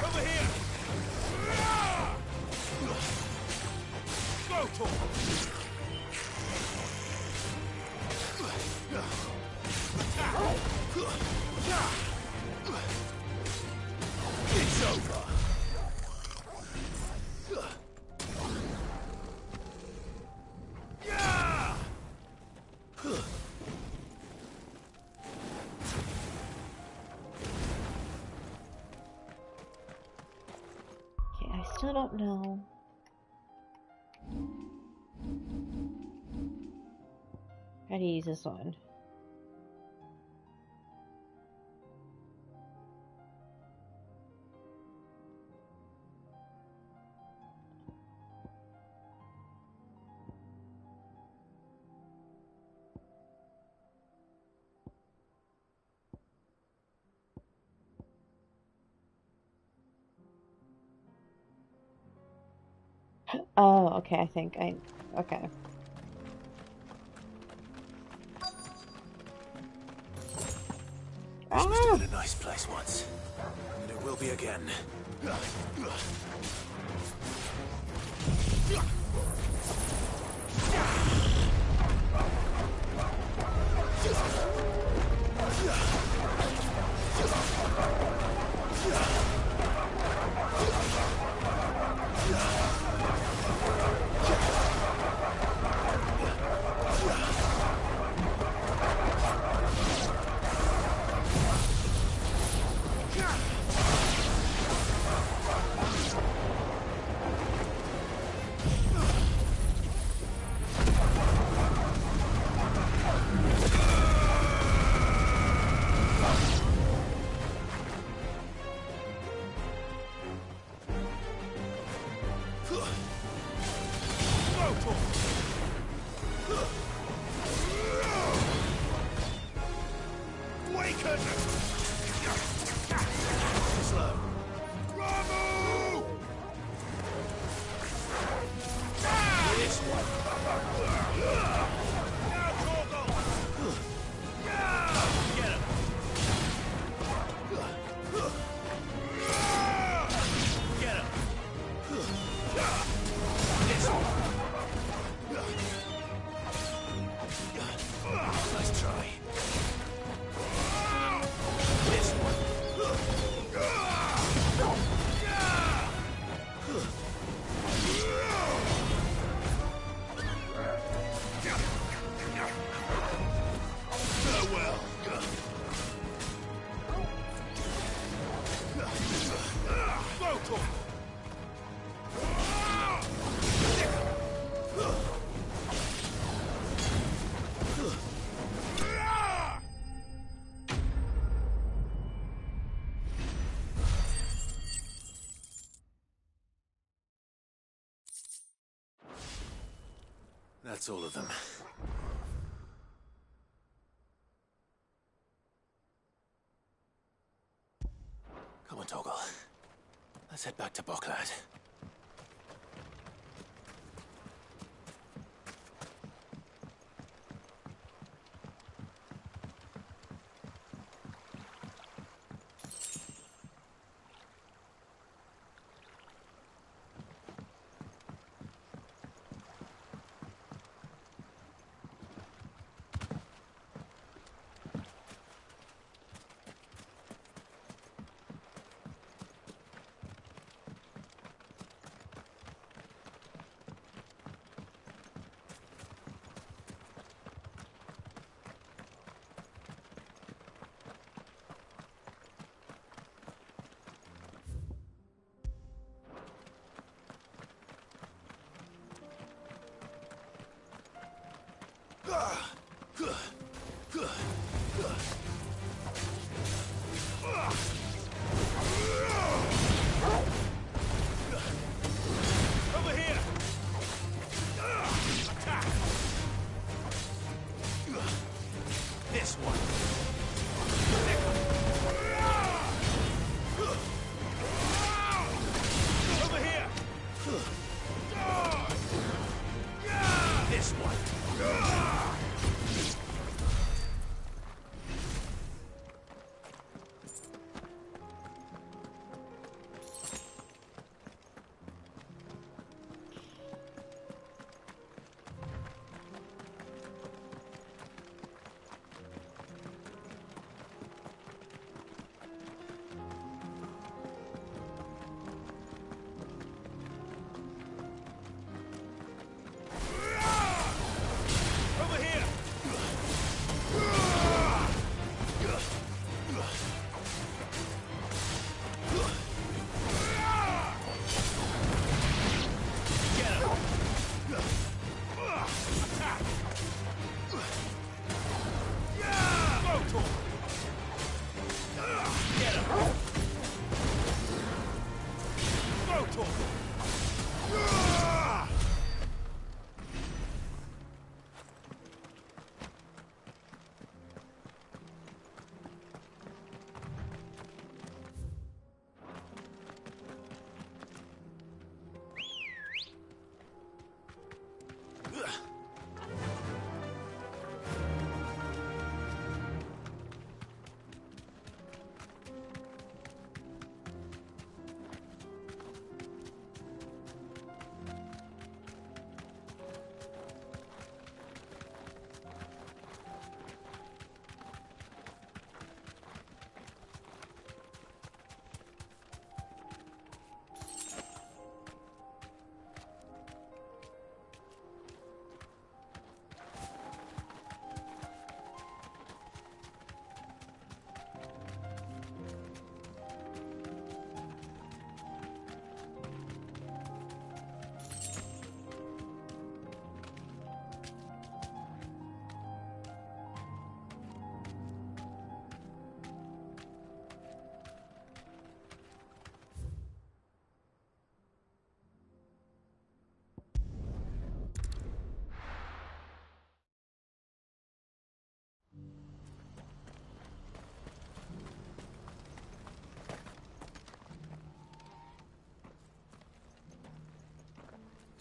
Over here! still don't know. How to use this one. Oh, okay, I think okay. This must have been a nice place once, and it will be again. That's all of them. Come on, Toggle. Let's head back to Boklad.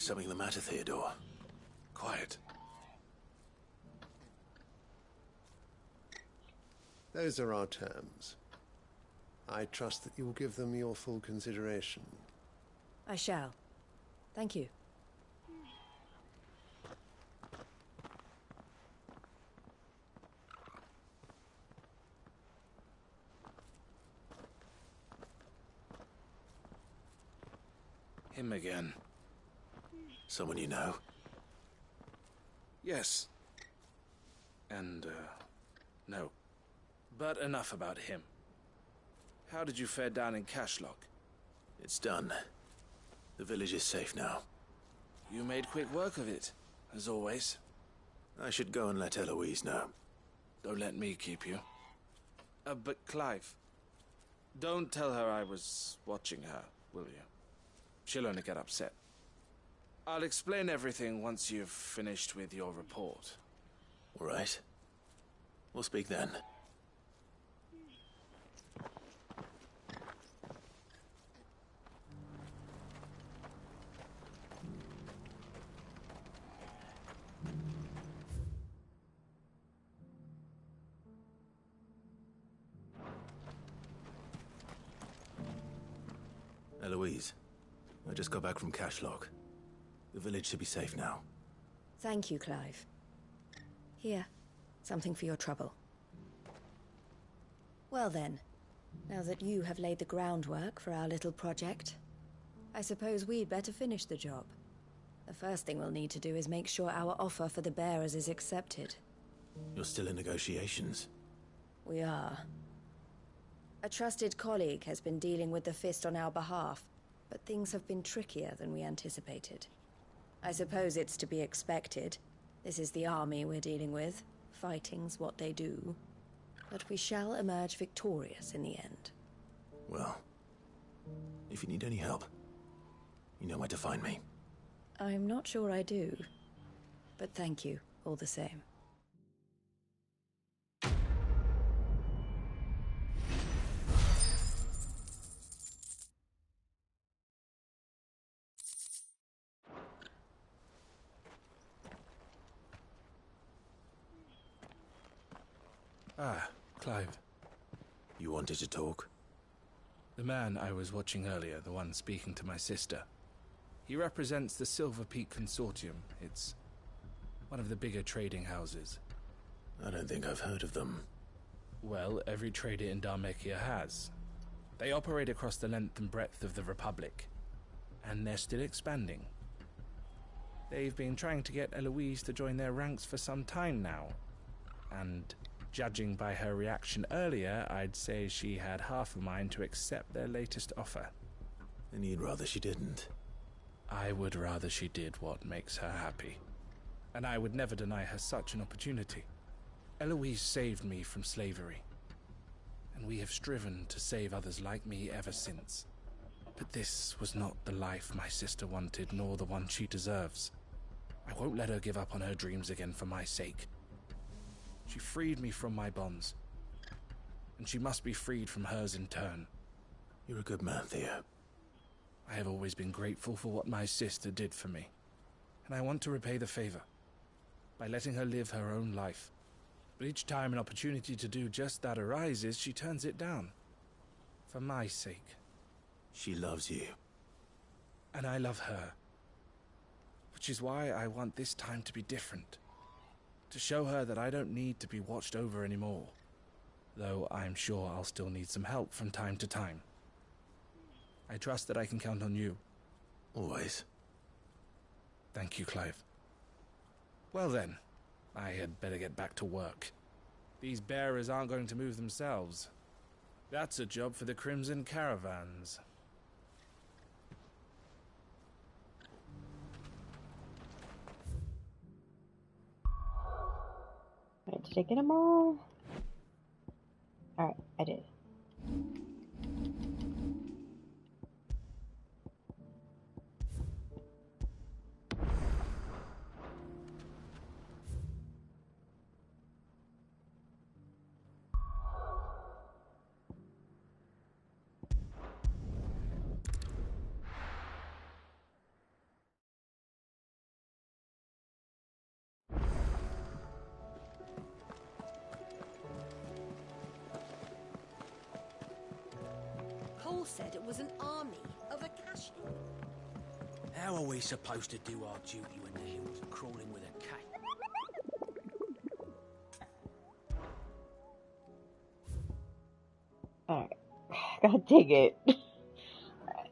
Something the matter, Theodore? Quiet. Those are our terms. I trust that you will give them your full consideration. I shall. Thank you. Him again. Someone you know? Yes. And, no. But enough about him. How did you fare down in Cashlock? It's done. The village is safe now. You made quick work of it, as always. I should go and let Eloise know. Don't let me keep you. But Clive, don't tell her I was watching her, will you? She'll only get upset. I'll explain everything once you've finished with your report. All right. We'll speak then. Eloise, I just got back from Cashlock. The village should be safe now. Thank you, Clive. Here, something for your trouble. Well then, now that you have laid the groundwork for our little project, I suppose we'd better finish the job. The first thing we'll need to do is make sure our offer for the bearers is accepted. You're still in negotiations? We are. A trusted colleague has been dealing with the Fist on our behalf, but things have been trickier than we anticipated. I suppose it's to be expected. This is the army we're dealing with. Fighting's what they do. But we shall emerge victorious in the end. Well, if you need any help, you know where to find me. I'm not sure I do, but thank you all the same. Ah, Clive. You wanted to talk? The man I was watching earlier, the one speaking to my sister. He represents the Silver Peak Consortium. It's one of the bigger trading houses. I don't think I've heard of them. Well, every trader in Dharmekia has. They operate across the length and breadth of the Republic, and they're still expanding. They've been trying to get Eloise to join their ranks for some time now, and judging by her reaction earlier, I'd say she had half a mind to accept their latest offer. And you'd rather she didn't? I would rather she did what makes her happy. And I would never deny her such an opportunity. Eloise saved me from slavery, and we have striven to save others like me ever since. But this was not the life my sister wanted, nor the one she deserves. I won't let her give up on her dreams again for my sake. She freed me from my bonds, and she must be freed from hers in turn. You're a good man, Theo. I have always been grateful for what my sister did for me, and I want to repay the favor by letting her live her own life. But each time an opportunity to do just that arises, she turns it down. For my sake. She loves you. And I love her. Which is why I want this time to be different. To show her that I don't need to be watched over anymore. Though I'm sure I'll still need some help from time to time. I trust that I can count on you. Always. Thank you, Clive. Well then, I had better get back to work. These bearers aren't going to move themselves. That's a job for the Crimson Caravans. Right, did I get them all? Alright, I did. Paul said it was an army of Akashi. How are we supposed to do our duty when the hills are crawling with a cat? Alright. God dang it. Alright.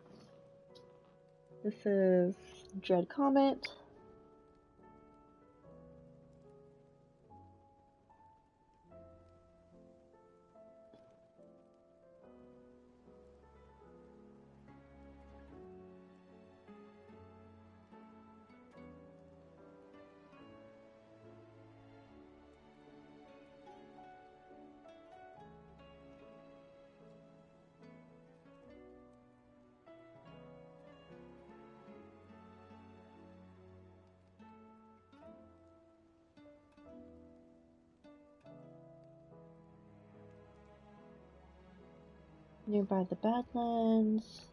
This is Dread Comet. Nearby the Badlands.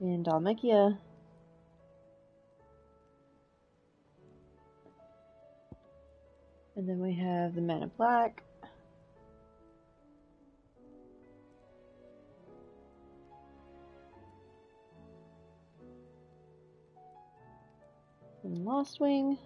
In Dalmacia. And then we have the Men in Black. And Lost Wing.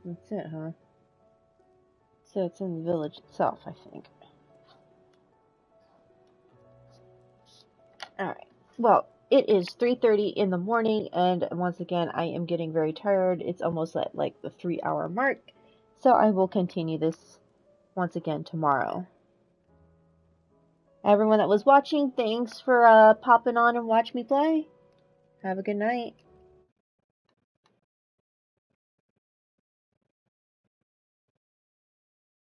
That's it, huh? So it's in the village itself, I think. Alright. Well, it is 3:30 in the morning, and once again, I am getting very tired. It's almost at like the 3-hour mark. So I will continue this once again tomorrow. Everyone that was watching, thanks for popping on and watch me play. Have a good night.